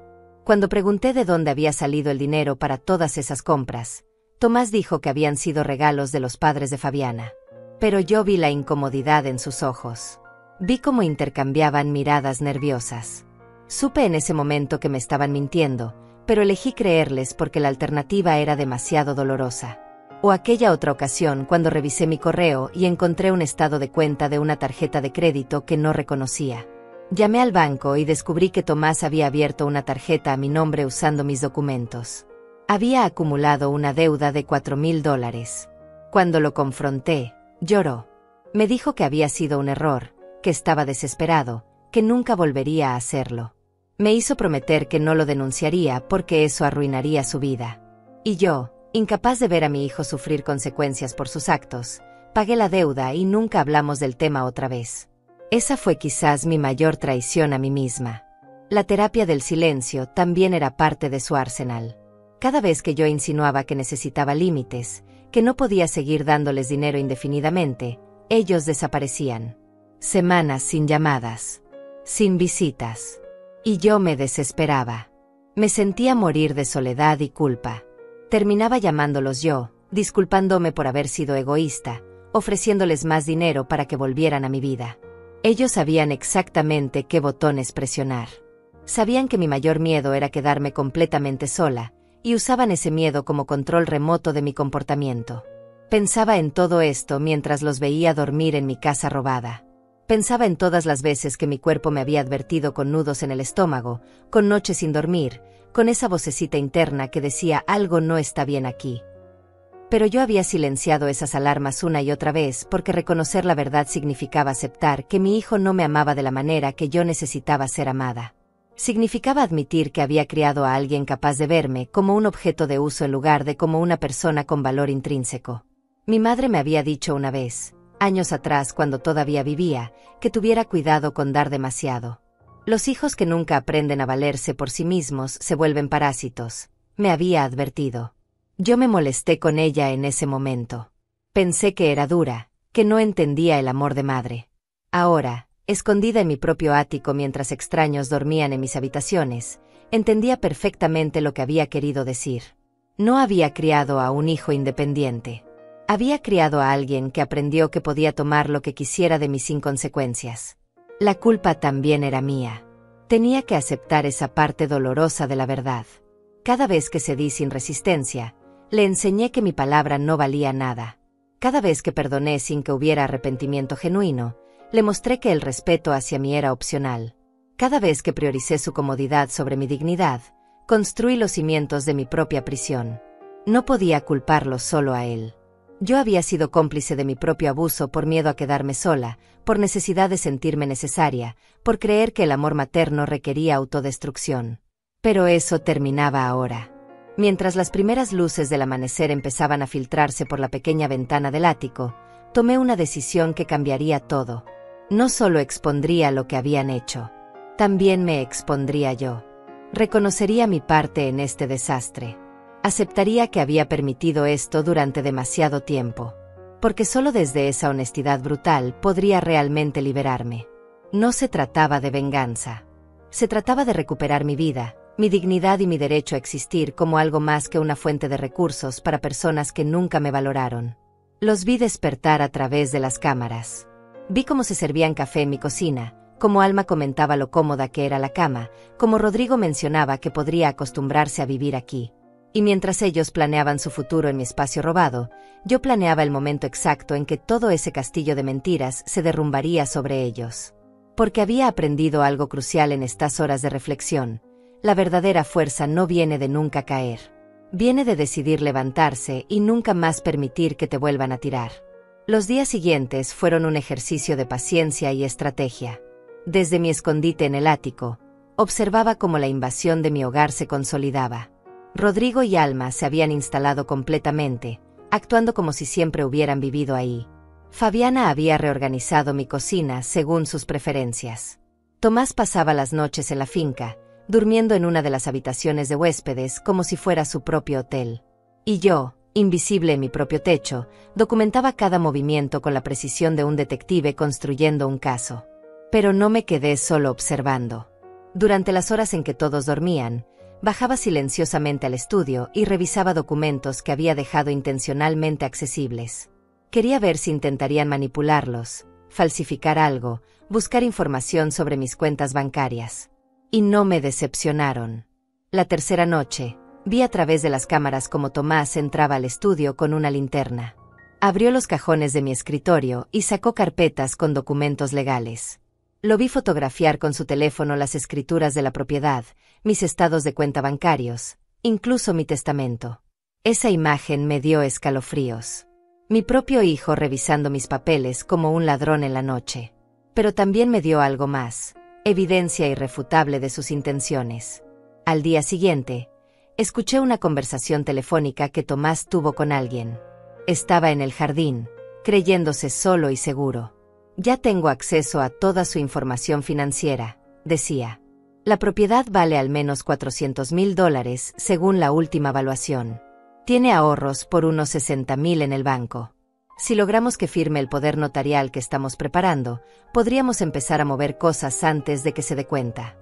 Cuando pregunté de dónde había salido el dinero para todas esas compras, Tomás dijo que habían sido regalos de los padres de Fabiana. Pero yo vi la incomodidad en sus ojos. Vi cómo intercambiaban miradas nerviosas. Supe en ese momento que me estaban mintiendo, pero elegí creerles porque la alternativa era demasiado dolorosa. O aquella otra ocasión cuando revisé mi correo y encontré un estado de cuenta de una tarjeta de crédito que no reconocía. Llamé al banco y descubrí que Tomás había abierto una tarjeta a mi nombre usando mis documentos. Había acumulado una deuda de $4,000. Cuando lo confronté, lloró. Me dijo que había sido un error, que estaba desesperado, que nunca volvería a hacerlo. Me hizo prometer que no lo denunciaría porque eso arruinaría su vida. Y yo, incapaz de ver a mi hijo sufrir consecuencias por sus actos, pagué la deuda y nunca hablamos del tema otra vez. Esa fue quizás mi mayor traición a mí misma. La terapia del silencio también era parte de su arsenal. Cada vez que yo insinuaba que necesitaba límites, que no podía seguir dándoles dinero indefinidamente, ellos desaparecían. Semanas sin llamadas, sin visitas. Y yo me desesperaba. Me sentía morir de soledad y culpa. Terminaba llamándolos yo, disculpándome por haber sido egoísta, ofreciéndoles más dinero para que volvieran a mi vida. Ellos sabían exactamente qué botones presionar. Sabían que mi mayor miedo era quedarme completamente sola, y usaban ese miedo como control remoto de mi comportamiento. Pensaba en todo esto mientras los veía dormir en mi casa robada. Pensaba en todas las veces que mi cuerpo me había advertido con nudos en el estómago, con noches sin dormir, con esa vocecita interna que decía algo no está bien aquí. Pero yo había silenciado esas alarmas una y otra vez porque reconocer la verdad significaba aceptar que mi hijo no me amaba de la manera que yo necesitaba ser amada. Significaba admitir que había criado a alguien capaz de verme como un objeto de uso en lugar de como una persona con valor intrínseco. Mi madre me había dicho una vez, años atrás cuando todavía vivía, que tuviera cuidado con dar demasiado. Los hijos que nunca aprenden a valerse por sí mismos se vuelven parásitos, me había advertido. Yo me molesté con ella en ese momento. Pensé que era dura, que no entendía el amor de madre. Ahora, escondida en mi propio ático mientras extraños dormían en mis habitaciones, entendía perfectamente lo que había querido decir. No había criado a un hijo independiente. Había criado a alguien que aprendió que podía tomar lo que quisiera de mí sin consecuencias. La culpa también era mía. Tenía que aceptar esa parte dolorosa de la verdad. Cada vez que cedí sin resistencia, le enseñé que mi palabra no valía nada. Cada vez que perdoné sin que hubiera arrepentimiento genuino, le mostré que el respeto hacia mí era opcional. Cada vez que prioricé su comodidad sobre mi dignidad, construí los cimientos de mi propia prisión. No podía culparlo solo a él. Yo había sido cómplice de mi propio abuso por miedo a quedarme sola, por necesidad de sentirme necesaria, por creer que el amor materno requería autodestrucción. Pero eso terminaba ahora. Mientras las primeras luces del amanecer empezaban a filtrarse por la pequeña ventana del ático, tomé una decisión que cambiaría todo. No solo expondría lo que habían hecho, también me expondría yo. Reconocería mi parte en este desastre. Aceptaría que había permitido esto durante demasiado tiempo. Porque solo desde esa honestidad brutal podría realmente liberarme. No se trataba de venganza. Se trataba de recuperar mi vida, mi dignidad y mi derecho a existir como algo más que una fuente de recursos para personas que nunca me valoraron. Los vi despertar a través de las cámaras. Vi cómo se servían café en mi cocina, cómo Alma comentaba lo cómoda que era la cama, cómo Rodrigo mencionaba que podría acostumbrarse a vivir aquí. Y mientras ellos planeaban su futuro en mi espacio robado, yo planeaba el momento exacto en que todo ese castillo de mentiras se derrumbaría sobre ellos. Porque había aprendido algo crucial en estas horas de reflexión. La verdadera fuerza no viene de nunca caer. Viene de decidir levantarse y nunca más permitir que te vuelvan a tirar. Los días siguientes fueron un ejercicio de paciencia y estrategia. Desde mi escondite en el ático, observaba cómo la invasión de mi hogar se consolidaba. Rodrigo y Alma se habían instalado completamente, actuando como si siempre hubieran vivido ahí. Fabiana había reorganizado mi cocina según sus preferencias. Tomás pasaba las noches en la finca, durmiendo en una de las habitaciones de huéspedes como si fuera su propio hotel. Y yo, invisible en mi propio techo, documentaba cada movimiento con la precisión de un detective construyendo un caso. Pero no me quedé solo observando. Durante las horas en que todos dormían, bajaba silenciosamente al estudio y revisaba documentos que había dejado intencionalmente accesibles. Quería ver si intentarían manipularlos, falsificar algo, buscar información sobre mis cuentas bancarias. Y no me decepcionaron. La tercera noche, vi a través de las cámaras cómo Tomás entraba al estudio con una linterna. Abrió los cajones de mi escritorio y sacó carpetas con documentos legales. Lo vi fotografiar con su teléfono las escrituras de la propiedad, mis estados de cuenta bancarios, incluso mi testamento. Esa imagen me dio escalofríos. Mi propio hijo revisando mis papeles como un ladrón en la noche. Pero también me dio algo más, evidencia irrefutable de sus intenciones. Al día siguiente, escuché una conversación telefónica que Tomás tuvo con alguien. Estaba en el jardín, creyéndose solo y seguro. Ya tengo acceso a toda su información financiera, decía. La propiedad vale al menos $400,000 según la última evaluación. Tiene ahorros por unos 60,000 en el banco. Si logramos que firme el poder notarial que estamos preparando, podríamos empezar a mover cosas antes de que se dé cuenta.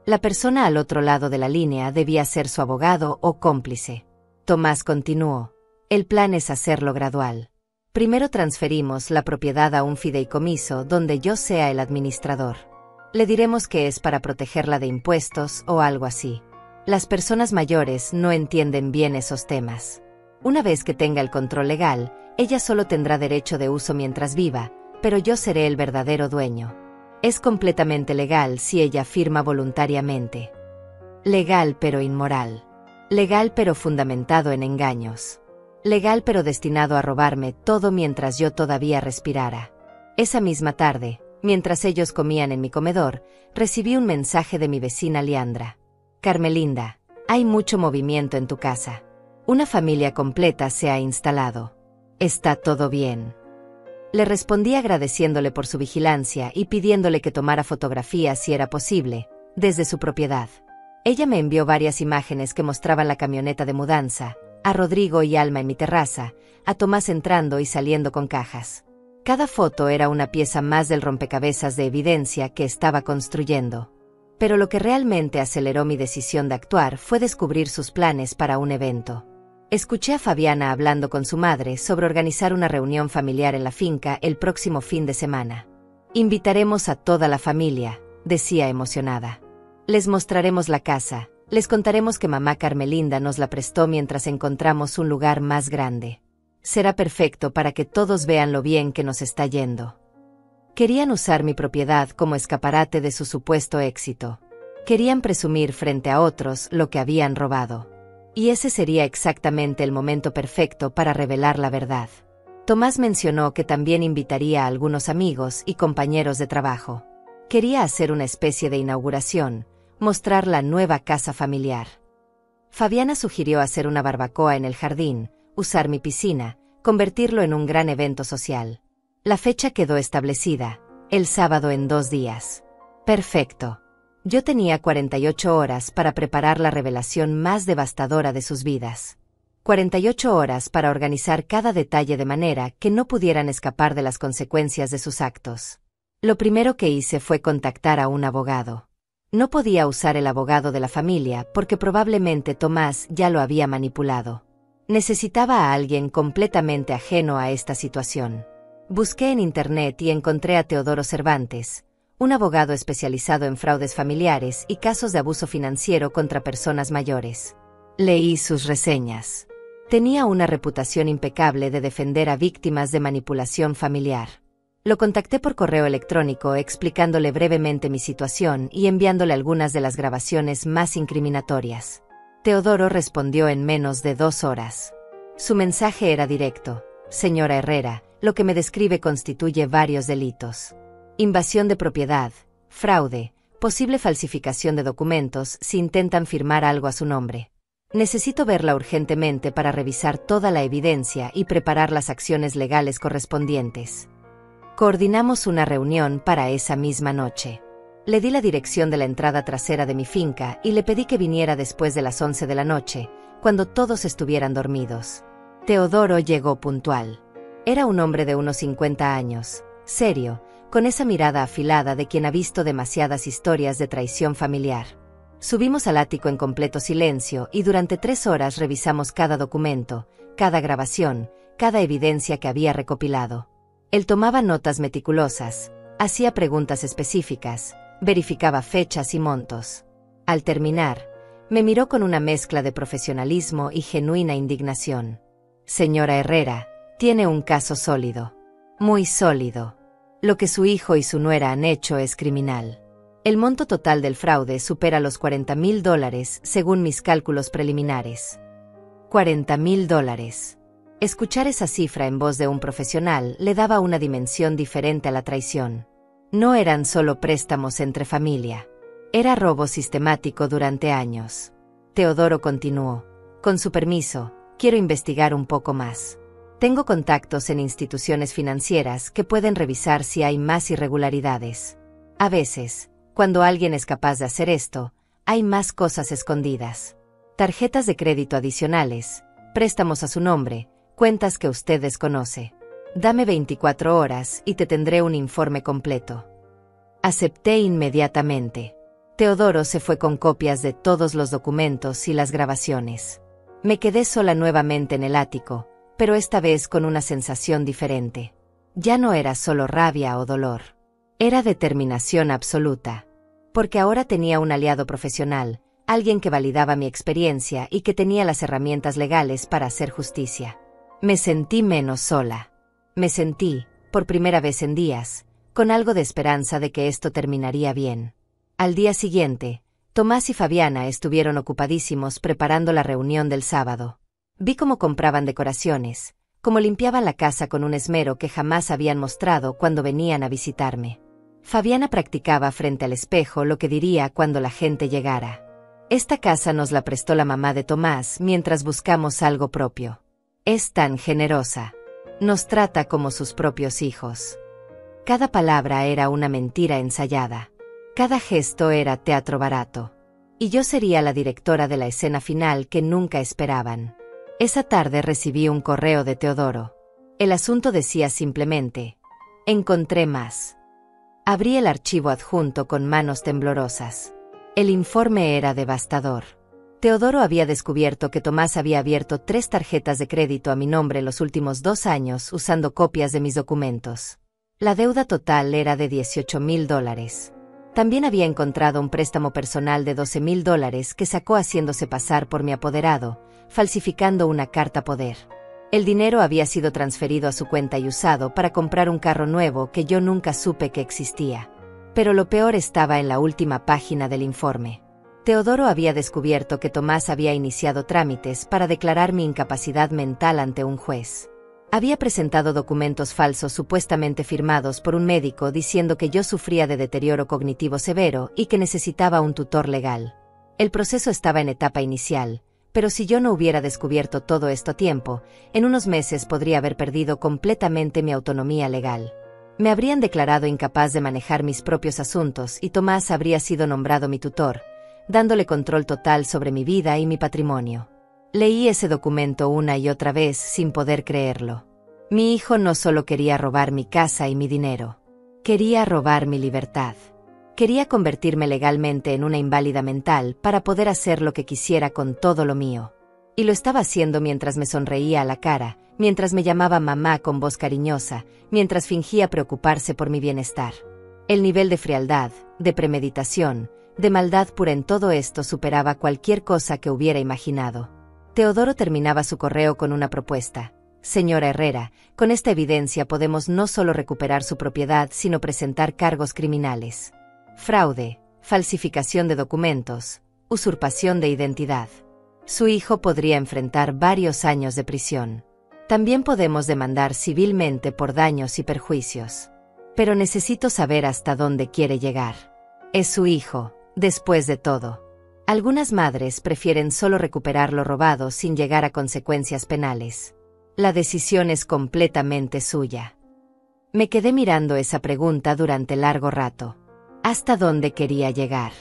La persona al otro lado de la línea debía ser su abogado o cómplice. Tomás continuó. El plan es hacerlo gradual. Primero transferimos la propiedad a un fideicomiso donde yo sea el administrador. Le diremos que es para protegerla de impuestos o algo así. Las personas mayores no entienden bien esos temas. Una vez que tenga el control legal, ella solo tendrá derecho de uso mientras viva, pero yo seré el verdadero dueño. Es completamente legal si ella firma voluntariamente. Legal pero inmoral. Legal pero fundamentado en engaños. Legal pero destinado a robarme todo mientras yo todavía respirara. Esa misma tarde, mientras ellos comían en mi comedor, recibí un mensaje de mi vecina Leandra. Carmelinda, hay mucho movimiento en tu casa. Una familia completa se ha instalado. ¿Está todo bien? Le respondí agradeciéndole por su vigilancia y pidiéndole que tomara fotografías si era posible, desde su propiedad. Ella me envió varias imágenes que mostraban la camioneta de mudanza, a Rodrigo y Alma en mi terraza, a Tomás entrando y saliendo con cajas. Cada foto era una pieza más del rompecabezas de evidencia que estaba construyendo. Pero lo que realmente aceleró mi decisión de actuar fue descubrir sus planes para un evento. Escuché a Fabiana hablando con su madre sobre organizar una reunión familiar en la finca el próximo fin de semana. Invitaremos a toda la familia, decía emocionada. Les mostraremos la casa, les contaremos que mamá Carmelinda nos la prestó mientras encontramos un lugar más grande. Será perfecto para que todos vean lo bien que nos está yendo. Querían usar mi propiedad como escaparate de su supuesto éxito. Querían presumir frente a otros lo que habían robado. Y ese sería exactamente el momento perfecto para revelar la verdad. Tomás mencionó que también invitaría a algunos amigos y compañeros de trabajo. Quería hacer una especie de inauguración, mostrar la nueva casa familiar. Fabiana sugirió hacer una barbacoa en el jardín, usar mi piscina, convertirlo en un gran evento social. La fecha quedó establecida, el sábado en 2 días. Perfecto. Yo tenía 48 horas para preparar la revelación más devastadora de sus vidas. 48 horas para organizar cada detalle de manera que no pudieran escapar de las consecuencias de sus actos. Lo primero que hice fue contactar a un abogado. No podía usar el abogado de la familia porque probablemente Tomás ya lo había manipulado. Necesitaba a alguien completamente ajeno a esta situación. Busqué en internet y encontré a Teodoro Cervantes, un abogado especializado en fraudes familiares y casos de abuso financiero contra personas mayores. Leí sus reseñas. Tenía una reputación impecable de defender a víctimas de manipulación familiar. Lo contacté por correo electrónico explicándole brevemente mi situación y enviándole algunas de las grabaciones más incriminatorias. Teodoro respondió en menos de 2 horas. Su mensaje era directo: señora Herrera, lo que me describe constituye varios delitos. Invasión de propiedad, fraude, posible falsificación de documentos si intentan firmar algo a su nombre. Necesito verla urgentemente para revisar toda la evidencia y preparar las acciones legales correspondientes. Coordinamos una reunión para esa misma noche. Le di la dirección de la entrada trasera de mi finca y le pedí que viniera después de las 11 de la noche, cuando todos estuvieran dormidos. Teodoro llegó puntual. Era un hombre de unos 50 años, serio, con esa mirada afilada de quien ha visto demasiadas historias de traición familiar. Subimos al ático en completo silencio y durante 3 horas revisamos cada documento, cada grabación, cada evidencia que había recopilado. Él tomaba notas meticulosas, hacía preguntas específicas, verificaba fechas y montos. Al terminar, me miró con una mezcla de profesionalismo y genuina indignación. Señora Herrera, tiene un caso sólido. Muy sólido. Lo que su hijo y su nuera han hecho es criminal. El monto total del fraude supera los $40,000 según mis cálculos preliminares. $40,000. Escuchar esa cifra en voz de un profesional le daba una dimensión diferente a la traición. No eran solo préstamos entre familia. Era robo sistemático durante años. Teodoro continuó: con su permiso, quiero investigar un poco más. Tengo contactos en instituciones financieras que pueden revisar si hay más irregularidades. A veces, cuando alguien es capaz de hacer esto, hay más cosas escondidas. Tarjetas de crédito adicionales, préstamos a su nombre, cuentas que usted desconoce. Dame 24 horas y te tendré un informe completo. Acepté inmediatamente. Teodoro se fue con copias de todos los documentos y las grabaciones. Me quedé sola nuevamente en el ático, pero esta vez con una sensación diferente. Ya no era solo rabia o dolor. Era determinación absoluta. Porque ahora tenía un aliado profesional, alguien que validaba mi experiencia y que tenía las herramientas legales para hacer justicia. Me sentí menos sola. Me sentí, por primera vez en días, con algo de esperanza de que esto terminaría bien. Al día siguiente, Tomás y Fabiana estuvieron ocupadísimos preparando la reunión del sábado. Vi cómo compraban decoraciones, cómo limpiaban la casa con un esmero que jamás habían mostrado cuando venían a visitarme. Fabiana practicaba frente al espejo lo que diría cuando la gente llegara. Esta casa nos la prestó la mamá de Tomás mientras buscamos algo propio. Es tan generosa. Nos trata como sus propios hijos. Cada palabra era una mentira ensayada. Cada gesto era teatro barato. Y yo sería la directora de la escena final que nunca esperaban. Esa tarde recibí un correo de Teodoro. El asunto decía simplemente: encontré más. Abrí el archivo adjunto con manos temblorosas. El informe era devastador. Teodoro había descubierto que Tomás había abierto 3 tarjetas de crédito a mi nombre en los últimos 2 años usando copias de mis documentos. La deuda total era de $18,000. También había encontrado un préstamo personal de $12,000 que sacó haciéndose pasar por mi apoderado, falsificando una carta poder. El dinero había sido transferido a su cuenta y usado para comprar un carro nuevo que yo nunca supe que existía. Pero lo peor estaba en la última página del informe. Teodoro había descubierto que Tomás había iniciado trámites para declarar mi incapacidad mental ante un juez. Había presentado documentos falsos supuestamente firmados por un médico diciendo que yo sufría de deterioro cognitivo severo y que necesitaba un tutor legal. El proceso estaba en etapa inicial, pero si yo no hubiera descubierto todo esto a tiempo, en unos meses podría haber perdido completamente mi autonomía legal. Me habrían declarado incapaz de manejar mis propios asuntos y Tomás habría sido nombrado mi tutor, dándole control total sobre mi vida y mi patrimonio. Leí ese documento una y otra vez sin poder creerlo. Mi hijo no solo quería robar mi casa y mi dinero. Quería robar mi libertad. Quería convertirme legalmente en una inválida mental para poder hacer lo que quisiera con todo lo mío. Y lo estaba haciendo mientras me sonreía a la cara, mientras me llamaba mamá con voz cariñosa, mientras fingía preocuparse por mi bienestar. El nivel de frialdad, de premeditación, de maldad pura en todo esto superaba cualquier cosa que hubiera imaginado. Teodoro terminaba su correo con una propuesta. Señora Herrera, con esta evidencia podemos no solo recuperar su propiedad, sino presentar cargos criminales. Fraude, falsificación de documentos, usurpación de identidad. Su hijo podría enfrentar varios años de prisión. También podemos demandar civilmente por daños y perjuicios. Pero necesito saber hasta dónde quiere llegar. Es su hijo, después de todo. Algunas madres prefieren solo recuperar lo robado sin llegar a consecuencias penales. La decisión es completamente suya. Me quedé mirando esa pregunta durante largo rato. ¿Hasta dónde quería llegar?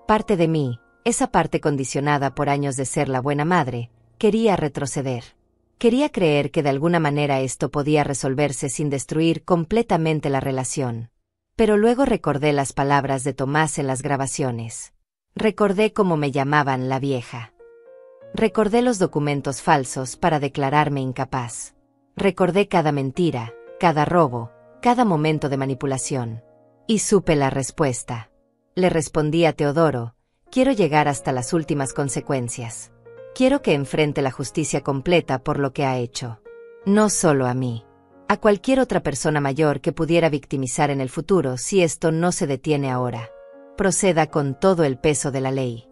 Parte de mí, esa parte condicionada por años de ser la buena madre, quería retroceder. Quería creer que de alguna manera esto podía resolverse sin destruir completamente la relación. Pero luego recordé las palabras de Tomás en las grabaciones. Recordé cómo me llamaban la vieja. Recordé los documentos falsos para declararme incapaz. Recordé cada mentira, cada robo, cada momento de manipulación. Y supe la respuesta. Le respondí a Teodoro, quiero llegar hasta las últimas consecuencias. Quiero que enfrente la justicia completa por lo que ha hecho. No solo a mí. A cualquier otra persona mayor que pudiera victimizar en el futuro si esto no se detiene ahora. Proceda con todo el peso de la ley.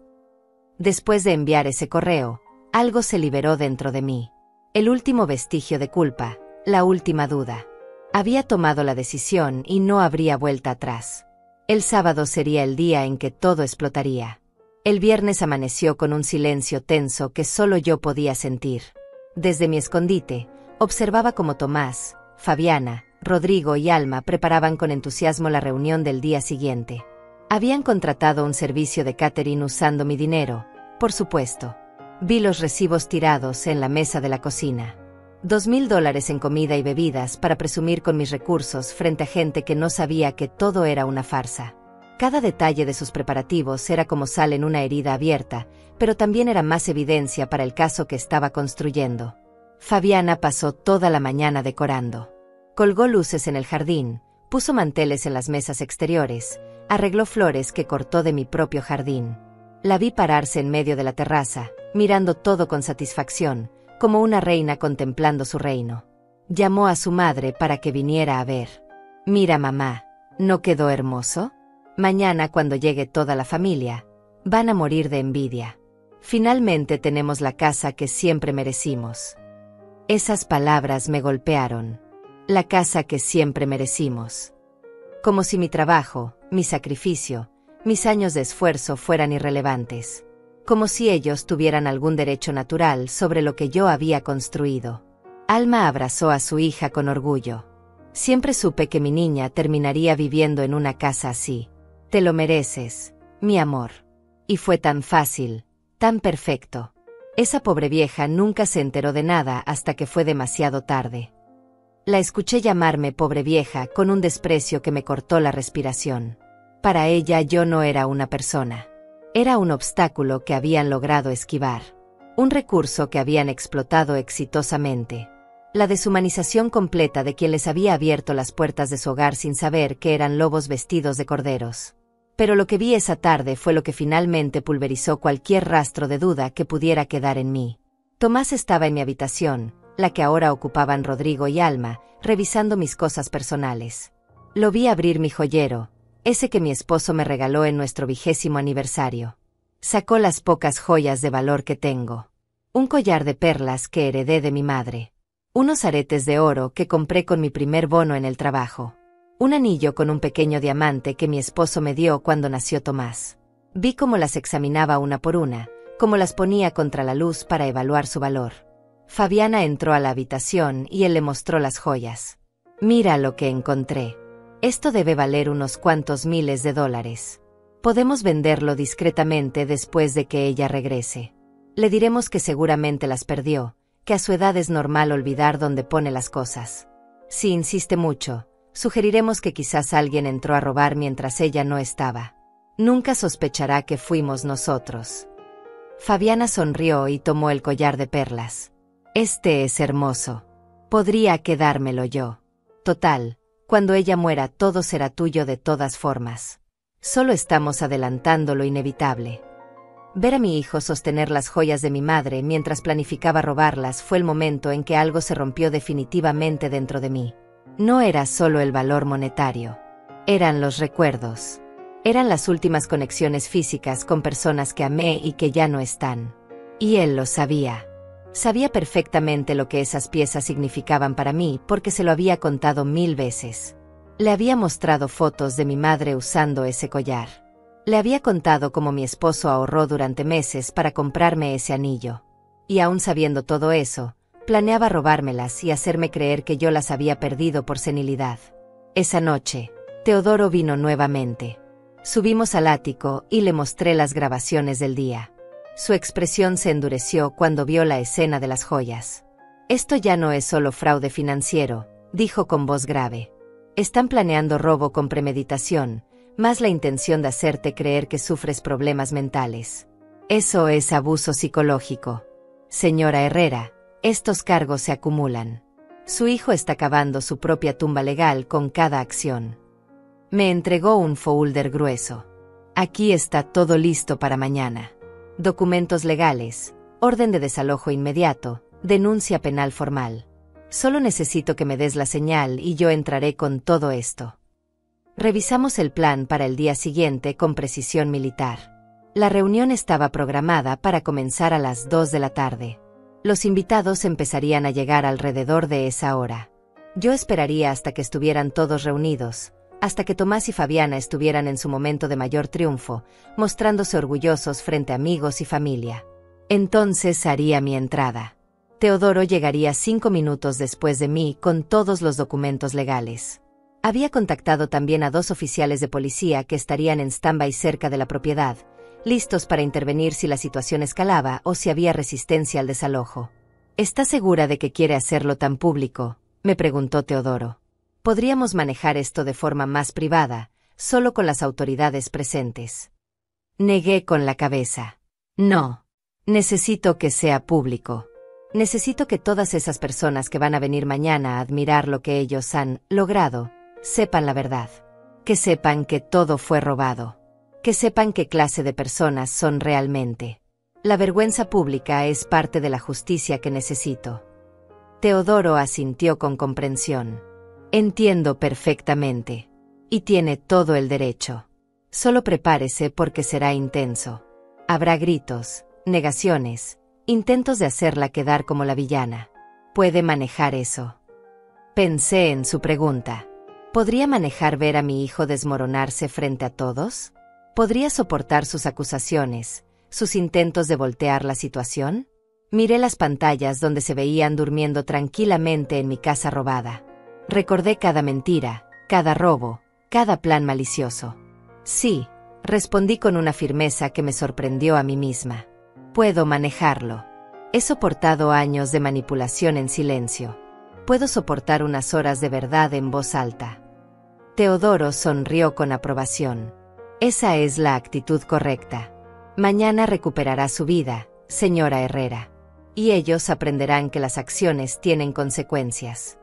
Después de enviar ese correo, algo se liberó dentro de mí. El último vestigio de culpa, la última duda. Había tomado la decisión y no habría vuelta atrás. El sábado sería el día en que todo explotaría. El viernes amaneció con un silencio tenso que solo yo podía sentir. Desde mi escondite, observaba cómo Tomás, Fabiana, Rodrigo y Alma preparaban con entusiasmo la reunión del día siguiente. Habían contratado un servicio de catering usando mi dinero, por supuesto. Vi los recibos tirados en la mesa de la cocina. $2,000 en comida y bebidas para presumir con mis recursos frente a gente que no sabía que todo era una farsa. Cada detalle de sus preparativos era como sal en una herida abierta, pero también era más evidencia para el caso que estaba construyendo. Fabiana pasó toda la mañana decorando. Colgó luces en el jardín, puso manteles en las mesas exteriores, arregló flores que cortó de mi propio jardín. La vi pararse en medio de la terraza, mirando todo con satisfacción, como una reina contemplando su reino. Llamó a su madre para que viniera a ver. Mira mamá, ¿no quedó hermoso? Mañana cuando llegue toda la familia, van a morir de envidia. Finalmente tenemos la casa que siempre merecimos. Esas palabras me golpearon. La casa que siempre merecimos. Como si mi trabajo, mi sacrificio, mis años de esfuerzo fueran irrelevantes. Como si ellos tuvieran algún derecho natural sobre lo que yo había construido. Alma abrazó a su hija con orgullo. Siempre supe que mi niña terminaría viviendo en una casa así. Te lo mereces, mi amor. Y fue tan fácil, tan perfecto. Esa pobre vieja nunca se enteró de nada hasta que fue demasiado tarde. La escuché llamarme pobre vieja con un desprecio que me cortó la respiración. Para ella yo no era una persona. Era un obstáculo que habían logrado esquivar. Un recurso que habían explotado exitosamente. La deshumanización completa de quien les había abierto las puertas de su hogar sin saber que eran lobos vestidos de corderos. Pero lo que vi esa tarde fue lo que finalmente pulverizó cualquier rastro de duda que pudiera quedar en mí. Tomás estaba en mi habitación, la que ahora ocupaban Rodrigo y Alma, revisando mis cosas personales. Lo vi abrir mi joyero, ese que mi esposo me regaló en nuestro 20º aniversario. Sacó las pocas joyas de valor que tengo. Un collar de perlas que heredé de mi madre. Unos aretes de oro que compré con mi primer bono en el trabajo. Un anillo con un pequeño diamante que mi esposo me dio cuando nació Tomás. Vi cómo las examinaba una por una, cómo las ponía contra la luz para evaluar su valor. Fabiana entró a la habitación y él le mostró las joyas. Mira lo que encontré. Esto debe valer unos cuantos miles de dólares. Podemos venderlo discretamente después de que ella regrese. Le diremos que seguramente las perdió, que a su edad es normal olvidar dónde pone las cosas. Si insiste mucho, sugeriremos que quizás alguien entró a robar mientras ella no estaba. Nunca sospechará que fuimos nosotros. Fabiana sonrió y tomó el collar de perlas. Este es hermoso. Podría quedármelo yo. Total, cuando ella muera todo será tuyo de todas formas. Solo estamos adelantando lo inevitable. Ver a mi hijo sostener las joyas de mi madre mientras planificaba robarlas fue el momento en que algo se rompió definitivamente dentro de mí. No era solo el valor monetario. Eran los recuerdos. Eran las últimas conexiones físicas con personas que amé y que ya no están. Y él lo sabía. Sabía perfectamente lo que esas piezas significaban para mí porque se lo había contado 1000 veces. Le había mostrado fotos de mi madre usando ese collar. Le había contado cómo mi esposo ahorró durante meses para comprarme ese anillo. Y aún sabiendo todo eso, planeaba robármelas y hacerme creer que yo las había perdido por senilidad. Esa noche, Teodoro vino nuevamente. Subimos al ático y le mostré las grabaciones del día. Su expresión se endureció cuando vio la escena de las joyas. Esto ya no es solo fraude financiero, dijo con voz grave. Están planeando robo con premeditación, más la intención de hacerte creer que sufres problemas mentales. Eso es abuso psicológico. Señora Herrera, estos cargos se acumulan. Su hijo está cavando su propia tumba legal con cada acción. Me entregó un folder grueso. Aquí está todo listo para mañana. Documentos legales, orden de desalojo inmediato, denuncia penal formal. Solo necesito que me des la señal y yo entraré con todo esto. Revisamos el plan para el día siguiente con precisión militar. La reunión estaba programada para comenzar a las 2 de la tarde. Los invitados empezarían a llegar alrededor de esa hora. Yo esperaría hasta que estuvieran todos reunidos, hasta que Tomás y Fabiana estuvieran en su momento de mayor triunfo, mostrándose orgullosos frente a amigos y familia. Entonces haría mi entrada. Teodoro llegaría 5 minutos después de mí con todos los documentos legales. Había contactado también a 2 oficiales de policía que estarían en stand-by cerca de la propiedad, listos para intervenir si la situación escalaba o si había resistencia al desalojo. ¿Está segura de que quiere hacerlo tan público?, me preguntó Teodoro. Podríamos manejar esto de forma más privada, solo con las autoridades presentes. Negué con la cabeza. No. Necesito que sea público. Necesito que todas esas personas que van a venir mañana a admirar lo que ellos han logrado, sepan la verdad. Que sepan que todo fue robado. Que sepan qué clase de personas son realmente. La vergüenza pública es parte de la justicia que necesito. Teodoro asintió con comprensión. Entiendo perfectamente. Y tiene todo el derecho. Solo prepárese porque será intenso. Habrá gritos, negaciones, intentos de hacerla quedar como la villana. ¿Puede manejar eso? Pensé en su pregunta. ¿Podría manejar ver a mi hijo desmoronarse frente a todos? ¿Podría soportar sus acusaciones, sus intentos de voltear la situación? Miré las pantallas donde se veían durmiendo tranquilamente en mi casa robada. Recordé cada mentira, cada robo, cada plan malicioso. Sí, respondí con una firmeza que me sorprendió a mí misma. Puedo manejarlo. He soportado años de manipulación en silencio. Puedo soportar unas horas de verdad en voz alta. Teodoro sonrió con aprobación. Esa es la actitud correcta. Mañana recuperará su vida, señora Herrera. Y ellos aprenderán que las acciones tienen consecuencias.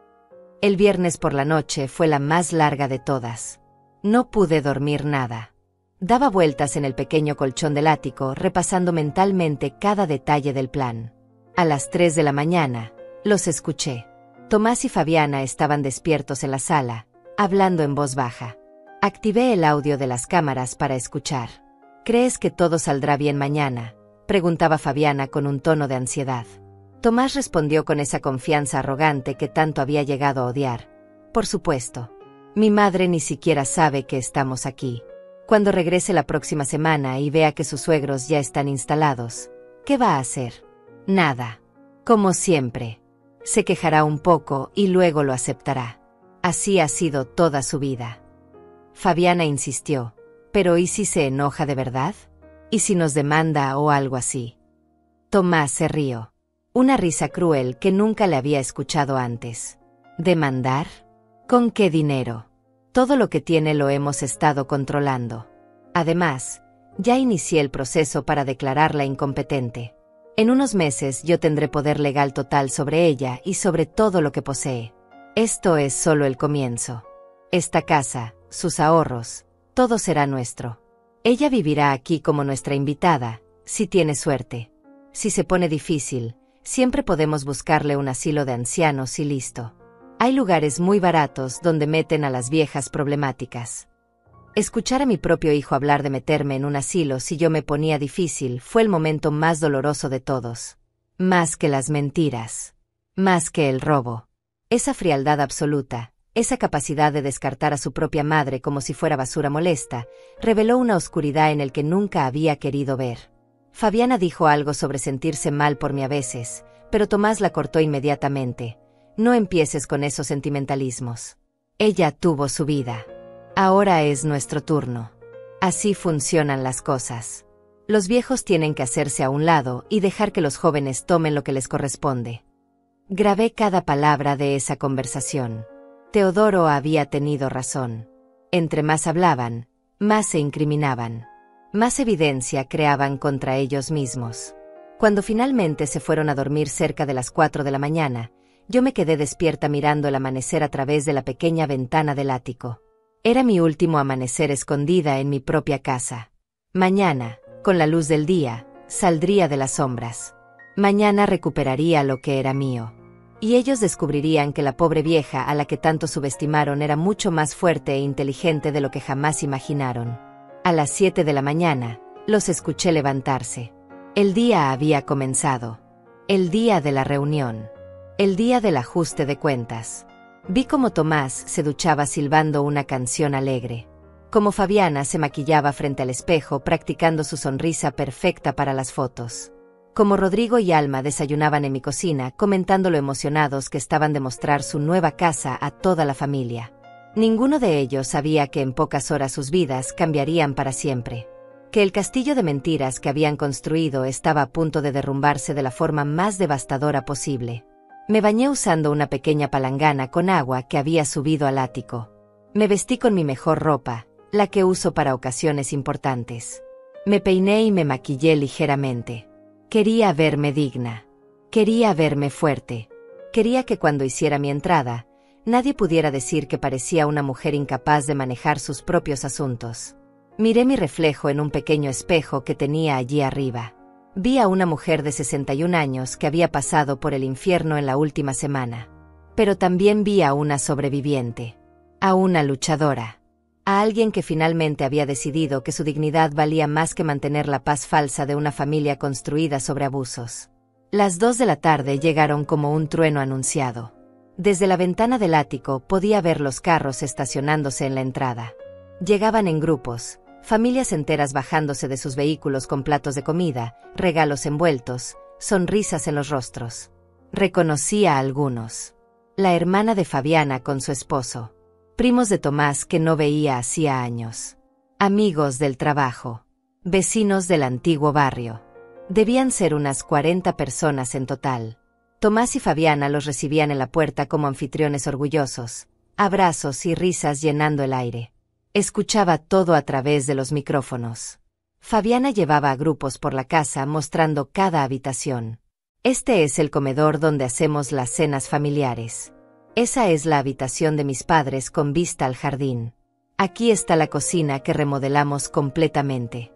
El viernes por la noche fue la más larga de todas. No pude dormir nada. Daba vueltas en el pequeño colchón del ático, repasando mentalmente cada detalle del plan. A las 3 de la mañana, los escuché. Tomás y Fabiana estaban despiertos en la sala, hablando en voz baja. Activé el audio de las cámaras para escuchar. ¿Crees que todo saldrá bien mañana?, preguntaba Fabiana con un tono de ansiedad. Tomás respondió con esa confianza arrogante que tanto había llegado a odiar. Por supuesto. Mi madre ni siquiera sabe que estamos aquí. Cuando regrese la próxima semana y vea que sus suegros ya están instalados, ¿qué va a hacer? Nada. Como siempre. Se quejará un poco y luego lo aceptará. Así ha sido toda su vida. Fabiana insistió. ¿Pero y si se enoja de verdad? ¿Y si nos demanda o algo así? Tomás se rió. Una risa cruel que nunca le había escuchado antes. ¿Demandar? ¿Con qué dinero? Todo lo que tiene lo hemos estado controlando. Además, ya inicié el proceso para declararla incompetente. En unos meses yo tendré poder legal total sobre ella y sobre todo lo que posee. Esto es solo el comienzo. Esta casa, sus ahorros, todo será nuestro. Ella vivirá aquí como nuestra invitada, si tiene suerte. Si se pone difícil, siempre podemos buscarle un asilo de ancianos y listo. Hay lugares muy baratos donde meten a las viejas problemáticas. Escuchar a mi propio hijo hablar de meterme en un asilo si yo me ponía difícil fue el momento más doloroso de todos. Más que las mentiras. Más que el robo. Esa frialdad absoluta, esa capacidad de descartar a su propia madre como si fuera basura molesta, reveló una oscuridad en el que nunca había querido ver. Fabiana dijo algo sobre sentirse mal por mí a veces, pero Tomás la cortó inmediatamente. No empieces con esos sentimentalismos. Ella tuvo su vida. Ahora es nuestro turno. Así funcionan las cosas. Los viejos tienen que hacerse a un lado y dejar que los jóvenes tomen lo que les corresponde. Grabé cada palabra de esa conversación. Teodoro había tenido razón. Entre más hablaban, más se incriminaban. Más evidencia creaban contra ellos mismos. Cuando finalmente se fueron a dormir cerca de las 4 de la mañana, yo me quedé despierta mirando el amanecer a través de la pequeña ventana del ático. Era mi último amanecer escondida en mi propia casa. Mañana, con la luz del día, saldría de las sombras. Mañana recuperaría lo que era mío. Y ellos descubrirían que la pobre vieja a la que tanto subestimaron era mucho más fuerte e inteligente de lo que jamás imaginaron. A las 7 de la mañana, los escuché levantarse. El día había comenzado. El día de la reunión. El día del ajuste de cuentas. Vi cómo Tomás se duchaba silbando una canción alegre. Cómo Fabiana se maquillaba frente al espejo practicando su sonrisa perfecta para las fotos. Cómo Rodrigo y Alma desayunaban en mi cocina comentando lo emocionados que estaban de mostrar su nueva casa a toda la familia. Ninguno de ellos sabía que en pocas horas sus vidas cambiarían para siempre. Que el castillo de mentiras que habían construido estaba a punto de derrumbarse de la forma más devastadora posible. Me bañé usando una pequeña palangana con agua que había subido al ático. Me vestí con mi mejor ropa, la que uso para ocasiones importantes. Me peiné y me maquillé ligeramente. Quería verme digna. Quería verme fuerte. Quería que cuando hiciera mi entrada, nadie pudiera decir que parecía una mujer incapaz de manejar sus propios asuntos. Miré mi reflejo en un pequeño espejo que tenía allí arriba. Vi a una mujer de 61 años que había pasado por el infierno en la última semana. Pero también vi a una sobreviviente. A una luchadora. A alguien que finalmente había decidido que su dignidad valía más que mantener la paz falsa de una familia construida sobre abusos. Las 2 de la tarde llegaron como un trueno anunciado. Desde la ventana del ático podía ver los carros estacionándose en la entrada. Llegaban en grupos. Familias enteras bajándose de sus vehículos con platos de comida, regalos envueltos, sonrisas en los rostros. Reconocí a algunos. La hermana de Fabiana con su esposo. Primos de Tomás que no veía hacía años. Amigos del trabajo. Vecinos del antiguo barrio. Debían ser unas 40 personas en total. Tomás y Fabiana los recibían en la puerta como anfitriones orgullosos. Abrazos y risas llenando el aire. Escuchaba todo a través de los micrófonos. Fabiana llevaba a grupos por la casa mostrando cada habitación. Este es el comedor donde hacemos las cenas familiares. Esa es la habitación de mis padres con vista al jardín. Aquí está la cocina que remodelamos completamente.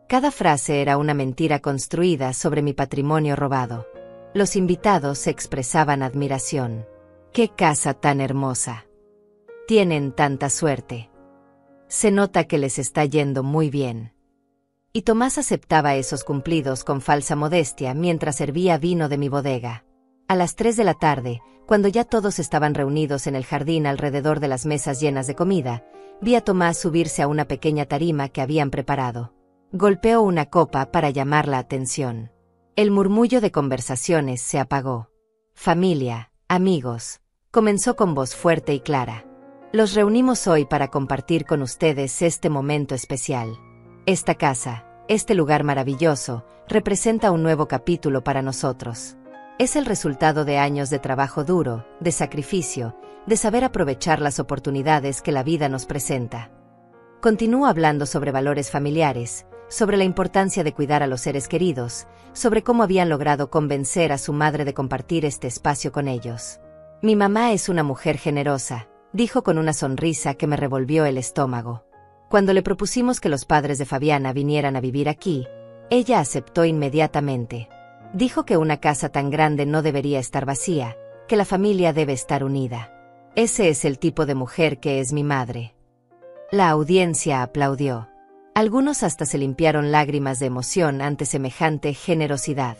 Cada frase era una mentira construida sobre mi patrimonio robado. Los invitados expresaban admiración. ¡Qué casa tan hermosa! Tienen tanta suerte. Se nota que les está yendo muy bien. Y Tomás aceptaba esos cumplidos con falsa modestia mientras servía vino de mi bodega. A las 3 de la tarde, cuando ya todos estaban reunidos en el jardín alrededor de las mesas llenas de comida, vi a Tomás subirse a una pequeña tarima que habían preparado. Golpeó una copa para llamar la atención. El murmullo de conversaciones se apagó. Familia, amigos, comenzó con voz fuerte y clara. Los reunimos hoy para compartir con ustedes este momento especial. Esta casa, este lugar maravilloso, representa un nuevo capítulo para nosotros. Es el resultado de años de trabajo duro, de sacrificio, de saber aprovechar las oportunidades que la vida nos presenta. Continúo hablando sobre valores familiares, sobre la importancia de cuidar a los seres queridos, sobre cómo habían logrado convencer a su madre de compartir este espacio con ellos. Mi mamá es una mujer generosa, dijo con una sonrisa que me revolvió el estómago. Cuando le propusimos que los padres de Fabiana vinieran a vivir aquí, ella aceptó inmediatamente. Dijo que una casa tan grande no debería estar vacía, que la familia debe estar unida. Ese es el tipo de mujer que es mi madre. La audiencia aplaudió. Algunos hasta se limpiaron lágrimas de emoción ante semejante generosidad.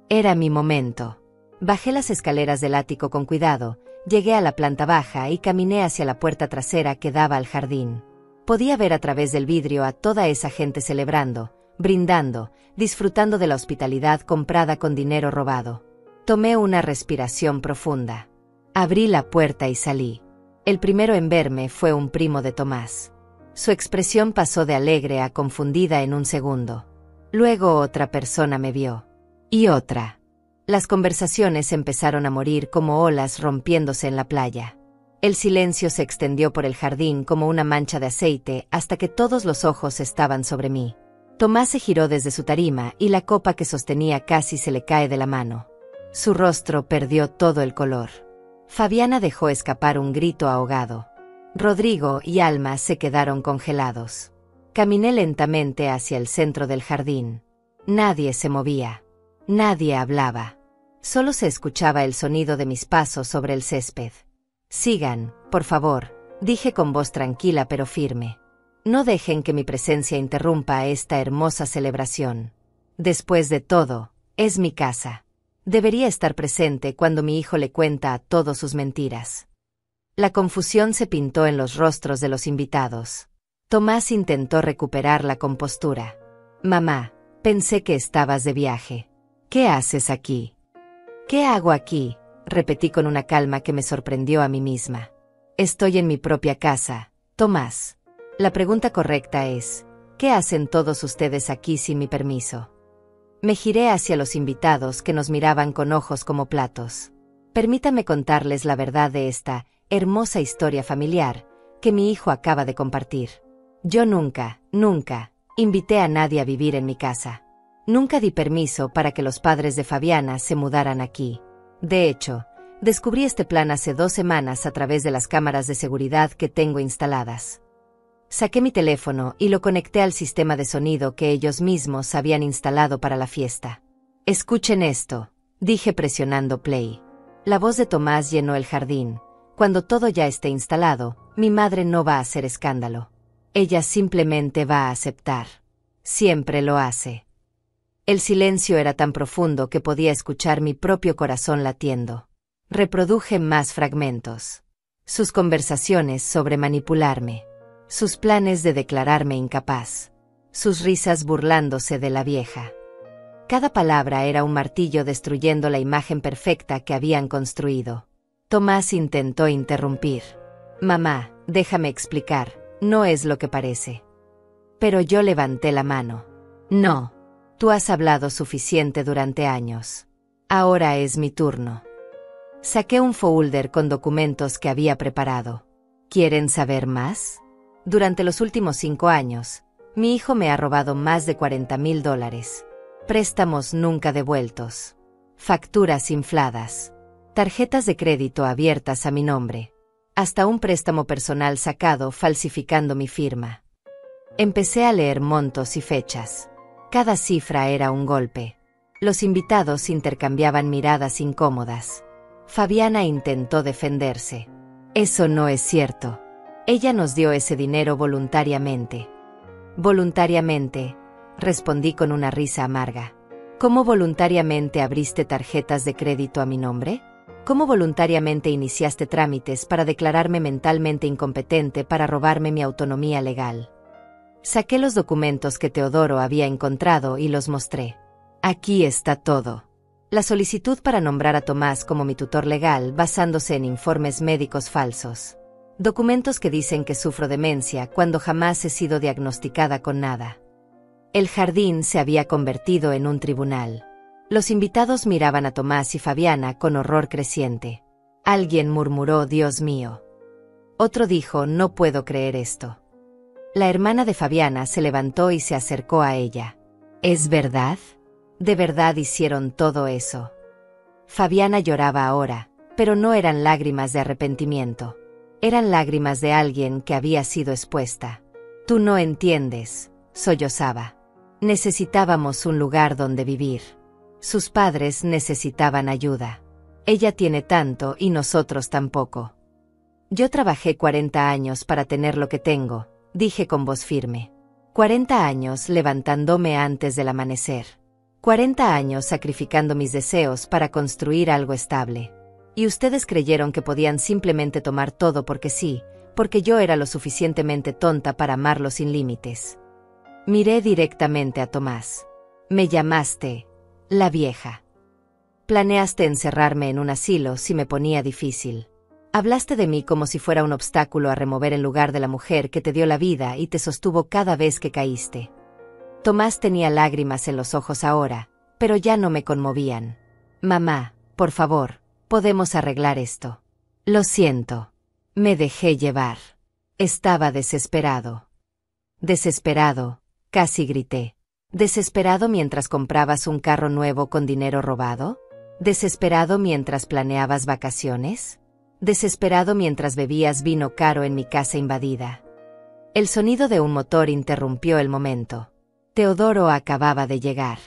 Era mi momento. Bajé las escaleras del ático con cuidado, llegué a la planta baja y caminé hacia la puerta trasera que daba al jardín. Podía ver a través del vidrio a toda esa gente celebrando, brindando, disfrutando de la hospitalidad comprada con dinero robado. Tomé una respiración profunda. Abrí la puerta y salí. El primero en verme fue un primo de Tomás. Su expresión pasó de alegre a confundida en un segundo. Luego otra persona me vio. Y otra. Las conversaciones empezaron a morir como olas rompiéndose en la playa. El silencio se extendió por el jardín como una mancha de aceite hasta que todos los ojos estaban sobre mí. Tomás se giró desde su tarima y la copa que sostenía casi se le cae de la mano. Su rostro perdió todo el color. Fabiana dejó escapar un grito ahogado. Rodrigo y Alma se quedaron congelados. Caminé lentamente hacia el centro del jardín. Nadie se movía. Nadie hablaba. Solo se escuchaba el sonido de mis pasos sobre el césped. Sigan, por favor, dije con voz tranquila pero firme. No dejen que mi presencia interrumpa esta hermosa celebración. Después de todo, es mi casa. Debería estar presente cuando mi hijo le cuenta a todos sus mentiras. La confusión se pintó en los rostros de los invitados. Tomás intentó recuperar la compostura. Mamá, pensé que estabas de viaje. ¿Qué haces aquí? ¿Qué hago aquí? Repetí con una calma que me sorprendió a mí misma. Estoy en mi propia casa, Tomás. La pregunta correcta es, ¿qué hacen todos ustedes aquí sin mi permiso? Me giré hacia los invitados que nos miraban con ojos como platos. Permítame contarles la verdad de esta hermosa historia familiar que mi hijo acaba de compartir. Yo nunca invité a nadie a vivir en mi casa. Nunca di permiso para que los padres de Fabiana se mudaran aquí. De hecho, descubrí este plan hace 2 semanas a través de las cámaras de seguridad que tengo instaladas. Saqué mi teléfono y lo conecté al sistema de sonido que ellos mismos habían instalado para la fiesta. Escuchen esto, dije presionando play. La voz de Tomás llenó el jardín. Cuando todo ya esté instalado, mi madre no va a hacer escándalo. Ella simplemente va a aceptar. Siempre lo hace. El silencio era tan profundo que podía escuchar mi propio corazón latiendo. Reproduje más fragmentos. Sus conversaciones sobre manipularme. Sus planes de declararme incapaz. Sus risas burlándose de la vieja. Cada palabra era un martillo destruyendo la imagen perfecta que habían construido. Tomás intentó interrumpir. Mamá, déjame explicar, no es lo que parece. Pero yo levanté la mano. No. Tú has hablado suficiente durante años. Ahora es mi turno. Saqué un folder con documentos que había preparado. ¿Quieren saber más? Durante los últimos 5 años, mi hijo me ha robado más de $40,000. Préstamos nunca devueltos. Facturas infladas. Tarjetas de crédito abiertas a mi nombre. hasta un préstamo personal sacado falsificando mi firma. Empecé a leer montos y fechas. Cada cifra era un golpe. Los invitados intercambiaban miradas incómodas. Fabiana intentó defenderse. Eso no es cierto. Ella nos dio ese dinero voluntariamente. Voluntariamente, respondí con una risa amarga. ¿Cómo voluntariamente abriste tarjetas de crédito a mi nombre? ¿Cómo voluntariamente iniciaste trámites para declararme mentalmente incompetente para robarme mi autonomía legal? Saqué los documentos que Teodoro había encontrado y los mostré. Aquí está todo. La solicitud para nombrar a Tomás como mi tutor legal basándose en informes médicos falsos. Documentos que dicen que sufro demencia cuando jamás he sido diagnosticada con nada. El jardín se había convertido en un tribunal. Los invitados miraban a Tomás y Fabiana con horror creciente. Alguien murmuró, Dios mío. Otro dijo, no puedo creer esto. La hermana de Fabiana se levantó y se acercó a ella. ¿Es verdad? ¿De verdad hicieron todo eso? Fabiana lloraba ahora, pero no eran lágrimas de arrepentimiento. Eran lágrimas de alguien que había sido expuesta. Tú no entiendes, sollozaba. Necesitábamos un lugar donde vivir. Sus padres necesitaban ayuda. Ella tiene tanto y nosotros tampoco. Yo trabajé 40 años para tener lo que tengo, dije con voz firme. 40 años levantándome antes del amanecer. 40 años sacrificando mis deseos para construir algo estable. Y ustedes creyeron que podían simplemente tomar todo porque sí, porque yo era lo suficientemente tonta para amarlo sin límites. Miré directamente a Tomás. Me llamaste la vieja. Planeaste encerrarme en un asilo si me ponía difícil. Hablaste de mí como si fuera un obstáculo a remover en lugar de la mujer que te dio la vida y te sostuvo cada vez que caíste. Tomás tenía lágrimas en los ojos ahora, pero ya no me conmovían. Mamá, por favor, podemos arreglar esto. Lo siento. Me dejé llevar. Estaba desesperado. Desesperado, casi grité. ¿Desesperado mientras comprabas un carro nuevo con dinero robado? ¿Desesperado mientras planeabas vacaciones? ¿Desesperado mientras bebías vino caro en mi casa invadida? El sonido de un motor interrumpió el momento. Teodoro acababa de llegar.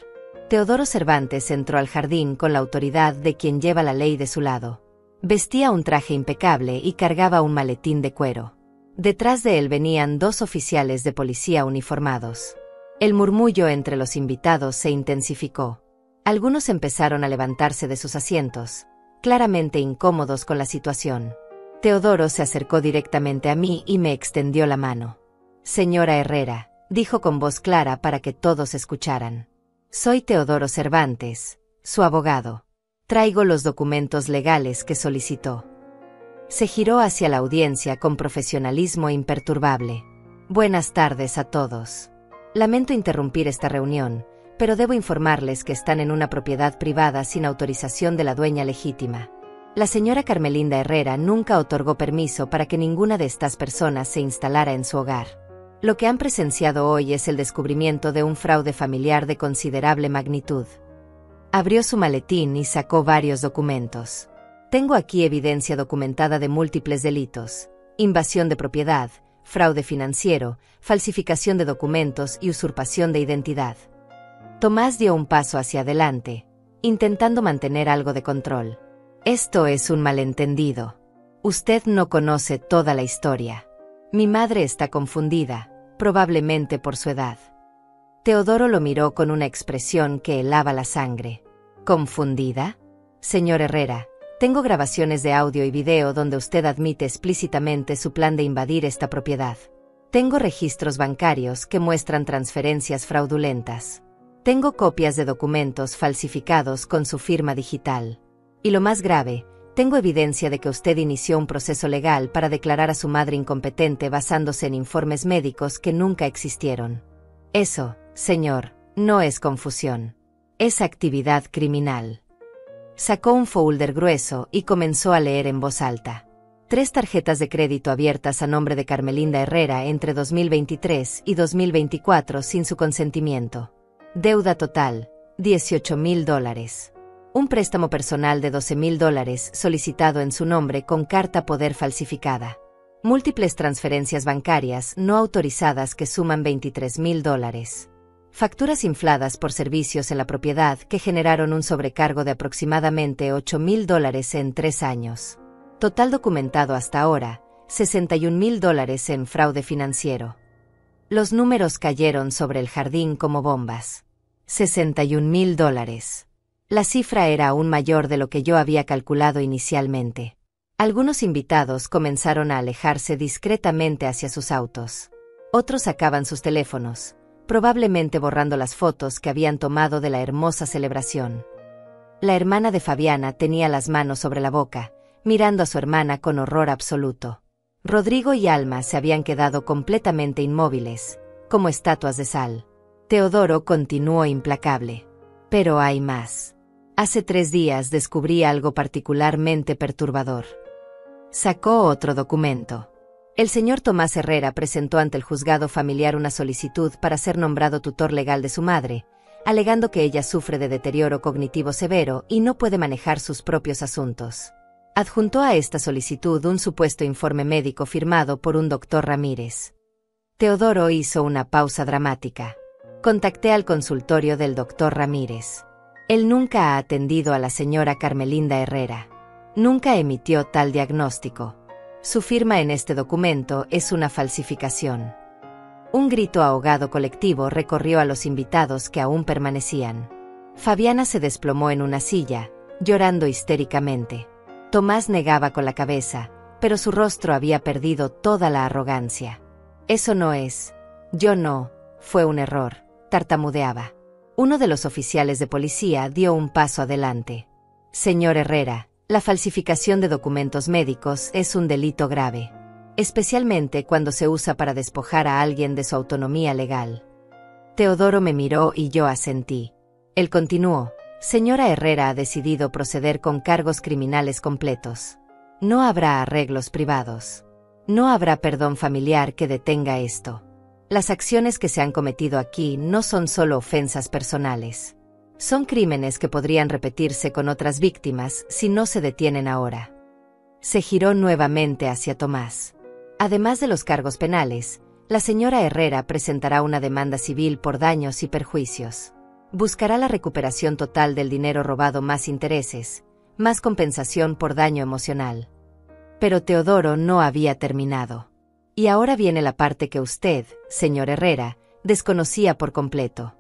Teodoro Cervantes entró al jardín con la autoridad de quien lleva la ley de su lado. Vestía un traje impecable y cargaba un maletín de cuero. Detrás de él venían 2 oficiales de policía uniformados. El murmullo entre los invitados se intensificó. Algunos empezaron a levantarse de sus asientos, claramente incómodos con la situación. Teodoro se acercó directamente a mí y me extendió la mano. Señora Herrera, dijo con voz clara para que todos escucharan. Soy Teodoro Cervantes, su abogado. Traigo los documentos legales que solicitó. Se giró hacia la audiencia con profesionalismo imperturbable. Buenas tardes a todos. Lamento interrumpir esta reunión, pero debo informarles que están en una propiedad privada sin autorización de la dueña legítima. La señora Carmelinda Herrera nunca otorgó permiso para que ninguna de estas personas se instalara en su hogar. Lo que han presenciado hoy es el descubrimiento de un fraude familiar de considerable magnitud. Abrió su maletín y sacó varios documentos. Tengo aquí evidencia documentada de múltiples delitos: invasión de propiedad, fraude financiero, falsificación de documentos y usurpación de identidad. Tomás dio un paso hacia adelante, intentando mantener algo de control. Esto es un malentendido. Usted no conoce toda la historia. Mi madre está confundida, probablemente por su edad. Teodoro lo miró con una expresión que helaba la sangre. ¿Confundida? Señor Herrera, tengo grabaciones de audio y video donde usted admite explícitamente su plan de invadir esta propiedad. Tengo registros bancarios que muestran transferencias fraudulentas. Tengo copias de documentos falsificados con su firma digital. Y lo más grave, tengo evidencia de que usted inició un proceso legal para declarar a su madre incompetente basándose en informes médicos que nunca existieron. Eso, señor, no es confusión. Es actividad criminal. Sacó un folder grueso y comenzó a leer en voz alta. 3 tarjetas de crédito abiertas a nombre de Carmelinda Herrera entre 2023 y 2024 sin su consentimiento. Deuda total, $18,000. Un préstamo personal de $12,000 solicitado en su nombre con carta poder falsificada. Múltiples transferencias bancarias no autorizadas que suman $23,000. Facturas infladas por servicios en la propiedad que generaron un sobrecargo de aproximadamente $8,000 en 3 años. Total documentado hasta ahora, $61,000 en fraude financiero. Los números cayeron sobre el jardín como bombas. $61,000. La cifra era aún mayor de lo que yo había calculado inicialmente. Algunos invitados comenzaron a alejarse discretamente hacia sus autos. Otros sacaban sus teléfonos, probablemente borrando las fotos que habían tomado de la hermosa celebración. La hermana de Fabiana tenía las manos sobre la boca, mirando a su hermana con horror absoluto. Rodrigo y Alma se habían quedado completamente inmóviles, como estatuas de sal. Teodoro continuó implacable. Pero hay más. Hace 3 días descubrí algo particularmente perturbador. Sacó otro documento. El señor Tomás Herrera presentó ante el juzgado familiar una solicitud para ser nombrado tutor legal de su madre, alegando que ella sufre de deterioro cognitivo severo y no puede manejar sus propios asuntos. Adjuntó a esta solicitud un supuesto informe médico firmado por un doctor Ramírez. Teodoro hizo una pausa dramática. Contacté al consultorio del doctor Ramírez. Él nunca ha atendido a la señora Carmelinda Herrera. Nunca emitió tal diagnóstico. Su firma en este documento es una falsificación. Un grito ahogado colectivo recorrió a los invitados que aún permanecían. Fabiana se desplomó en una silla, llorando histéricamente. Tomás negaba con la cabeza, pero su rostro había perdido toda la arrogancia. Eso no es. Yo no. Fue un error. Tartamudeaba. Uno de los oficiales de policía dio un paso adelante. Señor Herrera, la falsificación de documentos médicos es un delito grave, especialmente cuando se usa para despojar a alguien de su autonomía legal. Teodoro me miró y yo asentí. Él continuó. Señora Herrera ha decidido proceder con cargos criminales completos. No habrá arreglos privados. No habrá perdón familiar que detenga esto. Las acciones que se han cometido aquí no son solo ofensas personales. Son crímenes que podrían repetirse con otras víctimas si no se detienen ahora. Se giró nuevamente hacia Tomás. Además de los cargos penales, la señora Herrera presentará una demanda civil por daños y perjuicios. Buscará la recuperación total del dinero robado más intereses, más compensación por daño emocional. Pero Teodoro no había terminado. Y ahora viene la parte que usted, señor Herrera, desconocía por completo.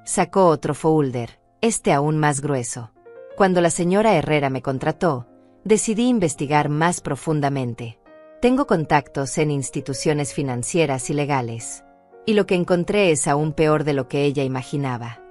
Sacó otro folder, este aún más grueso. Cuando la señora Herrera me contrató, decidí investigar más profundamente. Tengo contactos en instituciones financieras y legales. Y lo que encontré es aún peor de lo que ella imaginaba.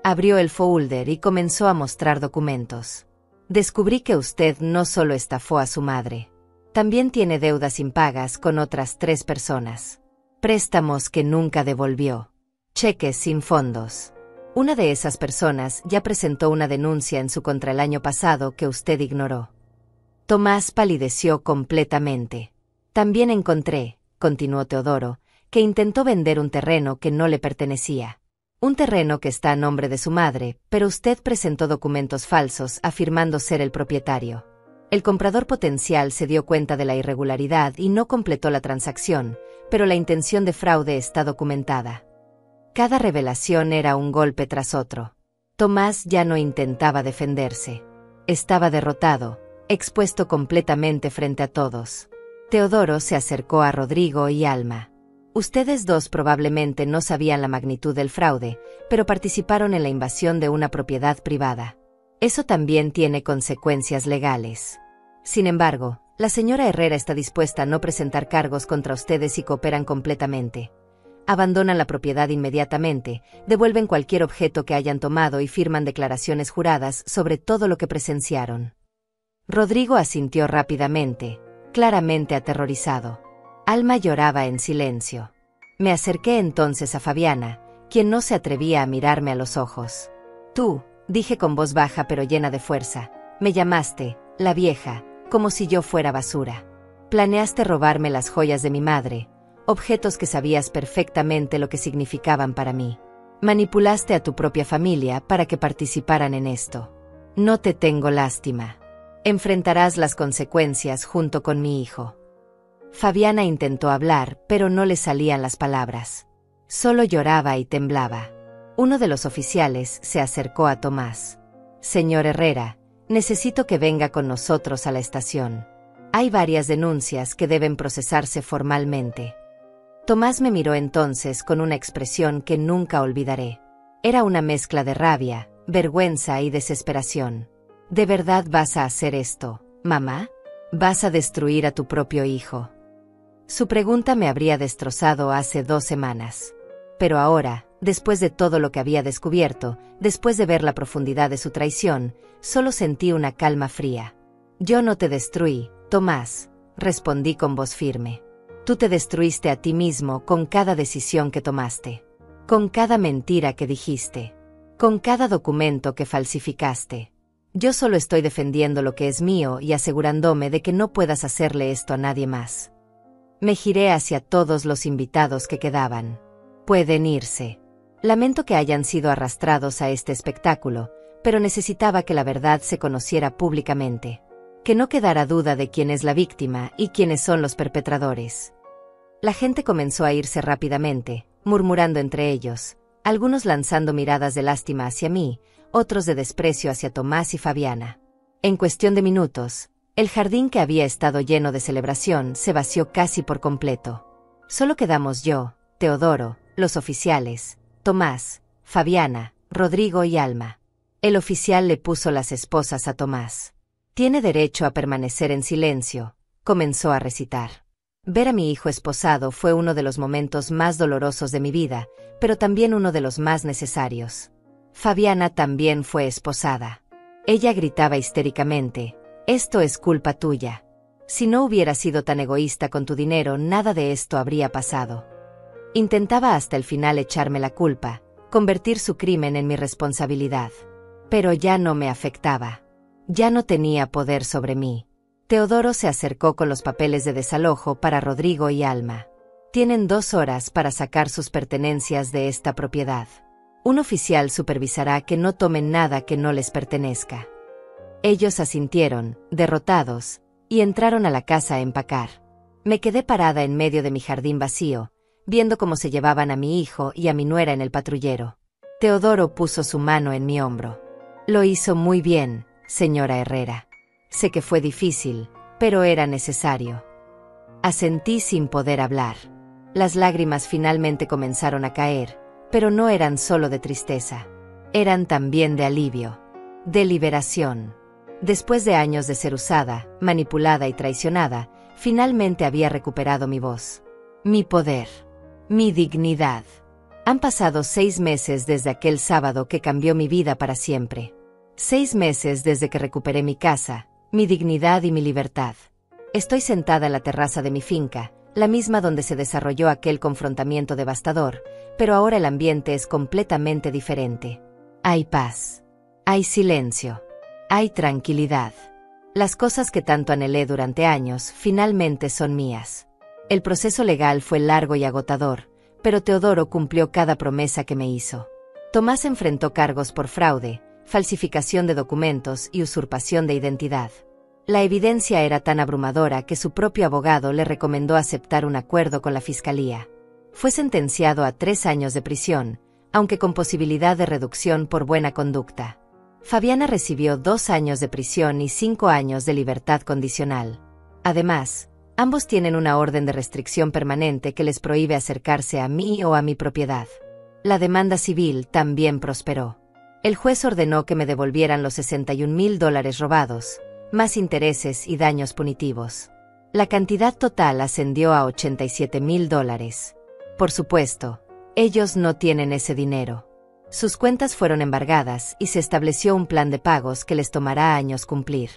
Abrió el folder y comenzó a mostrar documentos. Descubrí que usted no solo estafó a su madre. También tiene deudas impagas con otras 3 personas. Préstamos que nunca devolvió. Cheques sin fondos. Una de esas personas ya presentó una denuncia en su contra el año pasado que usted ignoró. Tomás palideció completamente. También encontré, continuó Teodoro, que intentó vender un terreno que no le pertenecía. Un terreno que está a nombre de su madre, pero usted presentó documentos falsos afirmando ser el propietario. El comprador potencial se dio cuenta de la irregularidad y no completó la transacción, pero la intención de fraude está documentada. Cada revelación era un golpe tras otro. Tomás ya no intentaba defenderse. Estaba derrotado, expuesto completamente frente a todos. Teodoro se acercó a Rodrigo y Alma. Ustedes dos probablemente no sabían la magnitud del fraude, pero participaron en la invasión de una propiedad privada. Eso también tiene consecuencias legales. Sin embargo, la señora Herrera está dispuesta a no presentar cargos contra ustedes si cooperan completamente. Abandonan la propiedad inmediatamente, devuelven cualquier objeto que hayan tomado y firman declaraciones juradas sobre todo lo que presenciaron. Rodrigo asintió rápidamente, claramente aterrorizado. Alma lloraba en silencio. Me acerqué entonces a Fabiana, quien no se atrevía a mirarme a los ojos. Tú, dije con voz baja pero llena de fuerza, me llamaste, la vieja, como si yo fuera basura. Planeaste robarme las joyas de mi madre, objetos que sabías perfectamente lo que significaban para mí. Manipulaste a tu propia familia para que participaran en esto. No te tengo lástima. Enfrentarás las consecuencias junto con mi hijo. Fabiana intentó hablar, pero no le salían las palabras. Solo lloraba y temblaba. Uno de los oficiales se acercó a Tomás. Señor Herrera, necesito que venga con nosotros a la estación. Hay varias denuncias que deben procesarse formalmente. Tomás me miró entonces con una expresión que nunca olvidaré. Era una mezcla de rabia, vergüenza y desesperación. ¿De verdad vas a hacer esto, mamá? ¿Vas a destruir a tu propio hijo? Su pregunta me habría destrozado hace 2 semanas. Pero ahora, después de todo lo que había descubierto, después de ver la profundidad de su traición, solo sentí una calma fría. Yo no te destruí, Tomás, respondí con voz firme. Tú te destruiste a ti mismo con cada decisión que tomaste, con cada mentira que dijiste, con cada documento que falsificaste. Yo solo estoy defendiendo lo que es mío y asegurándome de que no puedas hacerle esto a nadie más. Me giré hacia todos los invitados que quedaban. Pueden irse. Lamento que hayan sido arrastrados a este espectáculo, pero necesitaba que la verdad se conociera públicamente. Que no quedara duda de quién es la víctima y quiénes son los perpetradores. La gente comenzó a irse rápidamente, murmurando entre ellos, algunos lanzando miradas de lástima hacia mí, otros de desprecio hacia Tomás y Fabiana. En cuestión de minutos, el jardín que había estado lleno de celebración se vació casi por completo. Solo quedamos yo, Teodoro, los oficiales, Tomás, Fabiana, Rodrigo y Alma. El oficial le puso las esposas a Tomás. Tiene derecho a permanecer en silencio, comenzó a recitar. Ver a mi hijo esposado fue uno de los momentos más dolorosos de mi vida, pero también uno de los más necesarios. Fabiana también fue esposada. Ella gritaba histéricamente, «Esto es culpa tuya. Si no hubieras sido tan egoísta con tu dinero, nada de esto habría pasado». Intentaba hasta el final echarme la culpa, convertir su crimen en mi responsabilidad. Pero ya no me afectaba. Ya no tenía poder sobre mí. Teodoro se acercó con los papeles de desalojo para Rodrigo y Alma. Tienen 2 horas para sacar sus pertenencias de esta propiedad. Un oficial supervisará que no tomen nada que no les pertenezca. Ellos asintieron, derrotados, y entraron a la casa a empacar. Me quedé parada en medio de mi jardín vacío, viendo cómo se llevaban a mi hijo y a mi nuera en el patrullero. Teodoro puso su mano en mi hombro. Lo hizo muy bien, señora Herrera. Sé que fue difícil, pero era necesario. Asentí sin poder hablar. Las lágrimas finalmente comenzaron a caer, pero no eran solo de tristeza. Eran también de alivio, de liberación. Después de años de ser usada, manipulada y traicionada, finalmente había recuperado mi voz, mi poder, mi dignidad. Han pasado 6 meses desde aquel sábado que cambió mi vida para siempre. 6 meses desde que recuperé mi casa, mi dignidad y mi libertad. Estoy sentada en la terraza de mi finca, la misma donde se desarrolló aquel confrontamiento devastador, pero ahora el ambiente es completamente diferente. Hay paz. Hay silencio. Hay tranquilidad. Las cosas que tanto anhelé durante años finalmente son mías. El proceso legal fue largo y agotador, pero Teodoro cumplió cada promesa que me hizo. Tomás enfrentó cargos por fraude, falsificación de documentos y usurpación de identidad. La evidencia era tan abrumadora que su propio abogado le recomendó aceptar un acuerdo con la fiscalía. Fue sentenciado a 3 años de prisión, aunque con posibilidad de reducción por buena conducta. Fabiana recibió 2 años de prisión y 5 años de libertad condicional. Además, ambos tienen una orden de restricción permanente que les prohíbe acercarse a mí o a mi propiedad. La demanda civil también prosperó. El juez ordenó que me devolvieran los $61,000 robados, más intereses y daños punitivos. La cantidad total ascendió a $87,000. Por supuesto, ellos no tienen ese dinero. Sus cuentas fueron embargadas y se estableció un plan de pagos que les tomará años cumplir.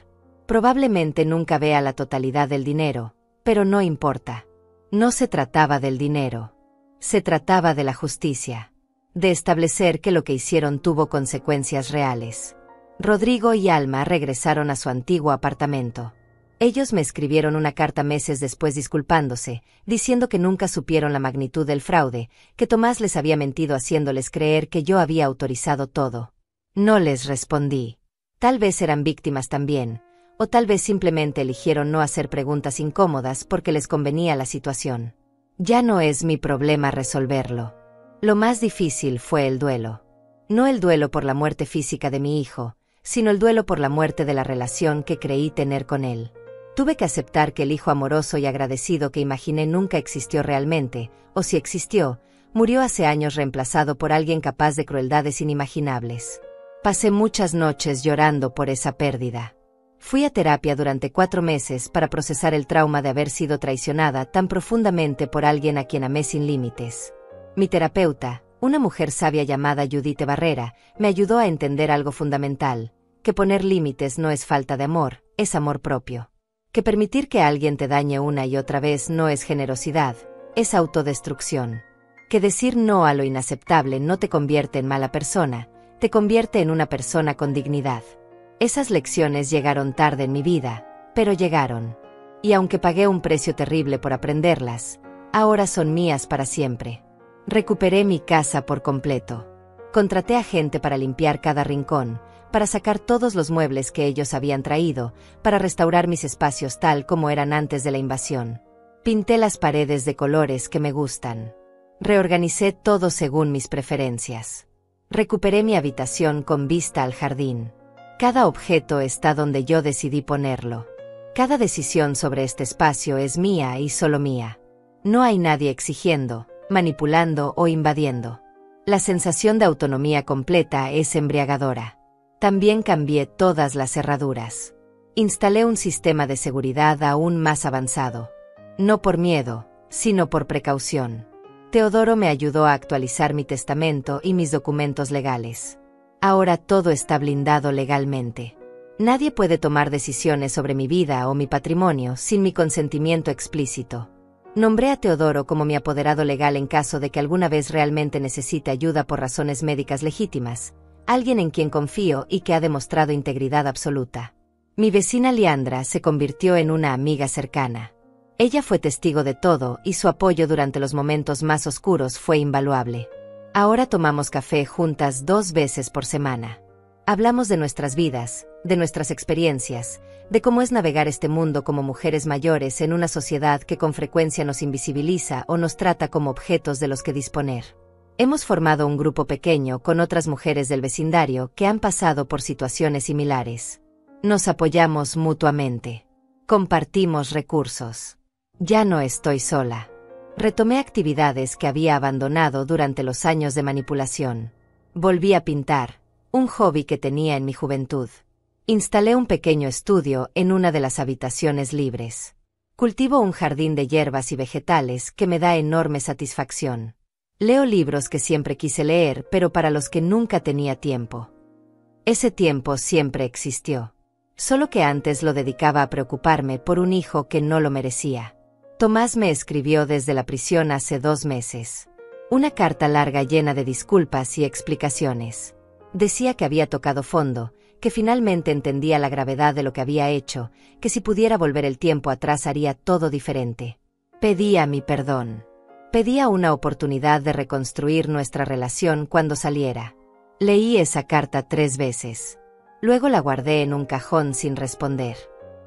Probablemente nunca vea la totalidad del dinero, pero no importa. No se trataba del dinero. Se trataba de la justicia. De establecer que lo que hicieron tuvo consecuencias reales. Rodrigo y Alma regresaron a su antiguo apartamento. Ellos me escribieron una carta meses después disculpándose, diciendo que nunca supieron la magnitud del fraude, que Tomás les había mentido haciéndoles creer que yo había autorizado todo. No les respondí. Tal vez eran víctimas también, o tal vez simplemente eligieron no hacer preguntas incómodas porque les convenía la situación. Ya no es mi problema resolverlo. Lo más difícil fue el duelo. No el duelo por la muerte física de mi hijo, sino el duelo por la muerte de la relación que creí tener con él. Tuve que aceptar que el hijo amoroso y agradecido que imaginé nunca existió realmente, o si existió, murió hace años reemplazado por alguien capaz de crueldades inimaginables. Pasé muchas noches llorando por esa pérdida. Fui a terapia durante 4 meses para procesar el trauma de haber sido traicionada tan profundamente por alguien a quien amé sin límites. Mi terapeuta, una mujer sabia llamada Judith Barrera, me ayudó a entender algo fundamental, que poner límites no es falta de amor, es amor propio. Que permitir que alguien te dañe una y otra vez no es generosidad, es autodestrucción. Que decir no a lo inaceptable no te convierte en mala persona, te convierte en una persona con dignidad. Esas lecciones llegaron tarde en mi vida, pero llegaron. Y aunque pagué un precio terrible por aprenderlas, ahora son mías para siempre. Recuperé mi casa por completo. Contraté a gente para limpiar cada rincón, para sacar todos los muebles que ellos habían traído, para restaurar mis espacios tal como eran antes de la invasión. Pinté las paredes de colores que me gustan. Reorganicé todo según mis preferencias. Recuperé mi habitación con vista al jardín. Cada objeto está donde yo decidí ponerlo. Cada decisión sobre este espacio es mía y solo mía. No hay nadie exigiendo, manipulando o invadiendo. La sensación de autonomía completa es embriagadora. También cambié todas las cerraduras. Instalé un sistema de seguridad aún más avanzado. No por miedo, sino por precaución. Teodoro me ayudó a actualizar mi testamento y mis documentos legales. Ahora todo está blindado legalmente. Nadie puede tomar decisiones sobre mi vida o mi patrimonio sin mi consentimiento explícito. Nombré a Teodoro como mi apoderado legal en caso de que alguna vez realmente necesite ayuda por razones médicas legítimas, alguien en quien confío y que ha demostrado integridad absoluta. Mi vecina Leandra se convirtió en una amiga cercana. Ella fue testigo de todo y su apoyo durante los momentos más oscuros fue invaluable. Ahora tomamos café juntas 2 veces por semana. Hablamos de nuestras vidas, de nuestras experiencias, de cómo es navegar este mundo como mujeres mayores en una sociedad que con frecuencia nos invisibiliza o nos trata como objetos de los que disponer. Hemos formado un grupo pequeño con otras mujeres del vecindario que han pasado por situaciones similares. Nos apoyamos mutuamente. Compartimos recursos. Ya no estoy sola. Retomé actividades que había abandonado durante los años de manipulación. Volví a pintar, un hobby que tenía en mi juventud. Instalé un pequeño estudio en una de las habitaciones libres. Cultivo un jardín de hierbas y vegetales que me da enorme satisfacción. Leo libros que siempre quise leer, pero para los que nunca tenía tiempo. Ese tiempo siempre existió. Solo que antes lo dedicaba a preocuparme por un hijo que no lo merecía. Tomás me escribió desde la prisión hace 2 meses. Una carta larga llena de disculpas y explicaciones. Decía que había tocado fondo, que finalmente entendía la gravedad de lo que había hecho, que si pudiera volver el tiempo atrás haría todo diferente. Pedía mi perdón. Pedía una oportunidad de reconstruir nuestra relación cuando saliera. Leí esa carta 3 veces. Luego la guardé en un cajón sin responder.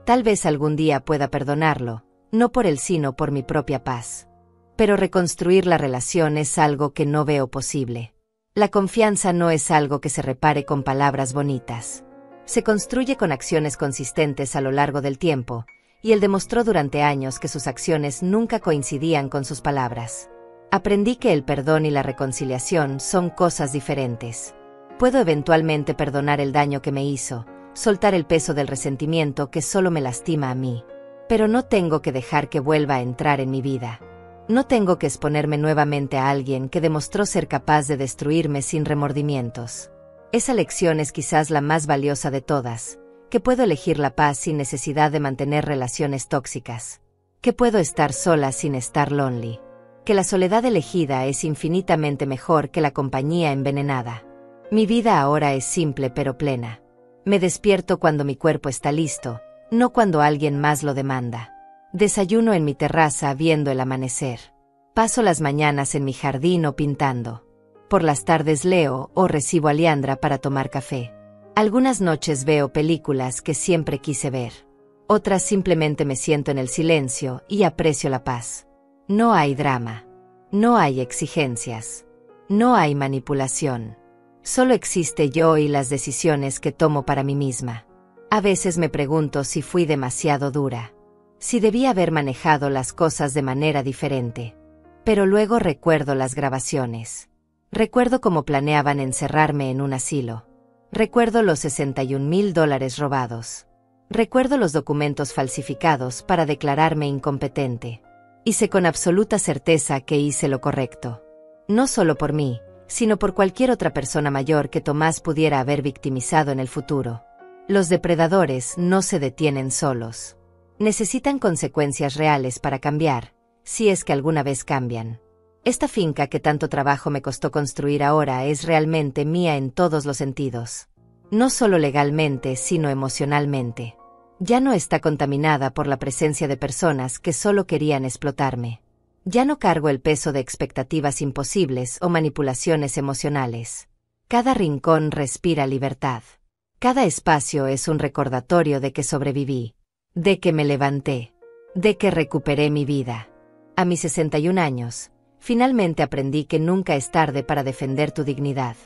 Tal vez algún día pueda perdonarlo, no por él sino por mi propia paz. Pero reconstruir la relación es algo que no veo posible. La confianza no es algo que se repare con palabras bonitas. Se construye con acciones consistentes a lo largo del tiempo, y él demostró durante años que sus acciones nunca coincidían con sus palabras. Aprendí que el perdón y la reconciliación son cosas diferentes. Puedo eventualmente perdonar el daño que me hizo, soltar el peso del resentimiento que solo me lastima a mí. Pero no tengo que dejar que vuelva a entrar en mi vida. No tengo que exponerme nuevamente a alguien que demostró ser capaz de destruirme sin remordimientos. Esa lección es quizás la más valiosa de todas, que puedo elegir la paz sin necesidad de mantener relaciones tóxicas. Que puedo estar sola sin estar lonely. Que la soledad elegida es infinitamente mejor que la compañía envenenada. Mi vida ahora es simple pero plena. Me despierto cuando mi cuerpo está listo, no cuando alguien más lo demanda. Desayuno en mi terraza viendo el amanecer. Paso las mañanas en mi jardín o pintando. Por las tardes leo o recibo a Leandra para tomar café. Algunas noches veo películas que siempre quise ver. Otras simplemente me siento en el silencio y aprecio la paz. No hay drama. No hay exigencias. No hay manipulación. Solo existe yo y las decisiones que tomo para mí misma. A veces me pregunto si fui demasiado dura. Si debía haber manejado las cosas de manera diferente. Pero luego recuerdo las grabaciones. Recuerdo cómo planeaban encerrarme en un asilo. Recuerdo los $61,000 robados. Recuerdo los documentos falsificados para declararme incompetente. Y sé con absoluta certeza que hice lo correcto. No solo por mí, sino por cualquier otra persona mayor que Tomás pudiera haber victimizado en el futuro. Los depredadores no se detienen solos. Necesitan consecuencias reales para cambiar, si es que alguna vez cambian. Esta finca que tanto trabajo me costó construir ahora es realmente mía en todos los sentidos. No solo legalmente, sino emocionalmente. Ya no está contaminada por la presencia de personas que solo querían explotarme. Ya no cargo el peso de expectativas imposibles o manipulaciones emocionales. Cada rincón respira libertad. Cada espacio es un recordatorio de que sobreviví, de que me levanté, de que recuperé mi vida. A mis 61 años, finalmente aprendí que nunca es tarde para defender tu dignidad.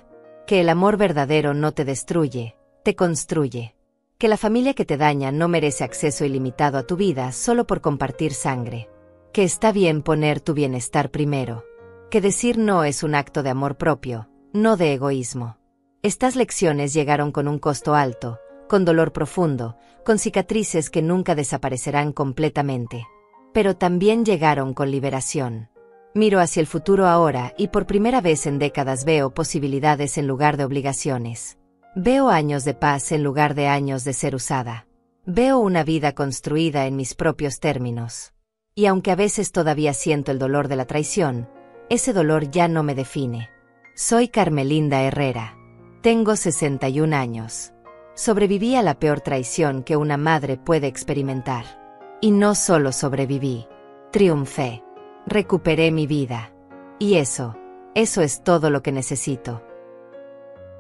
Que el amor verdadero no te destruye, te construye. Que la familia que te daña no merece acceso ilimitado a tu vida solo por compartir sangre. Que está bien poner tu bienestar primero. Que decir no es un acto de amor propio, no de egoísmo. Estas lecciones llegaron con un costo alto, con dolor profundo, con cicatrices que nunca desaparecerán completamente. Pero también llegaron con liberación. Miro hacia el futuro ahora y por primera vez en décadas veo posibilidades en lugar de obligaciones. Veo años de paz en lugar de años de ser usada. Veo una vida construida en mis propios términos. Y aunque a veces todavía siento el dolor de la traición, ese dolor ya no me define. Soy Carmelinda Herrera. Tengo 61 años. Sobreviví a la peor traición que una madre puede experimentar. Y no solo sobreviví. Triunfé. Recuperé mi vida. Y eso es todo lo que necesito.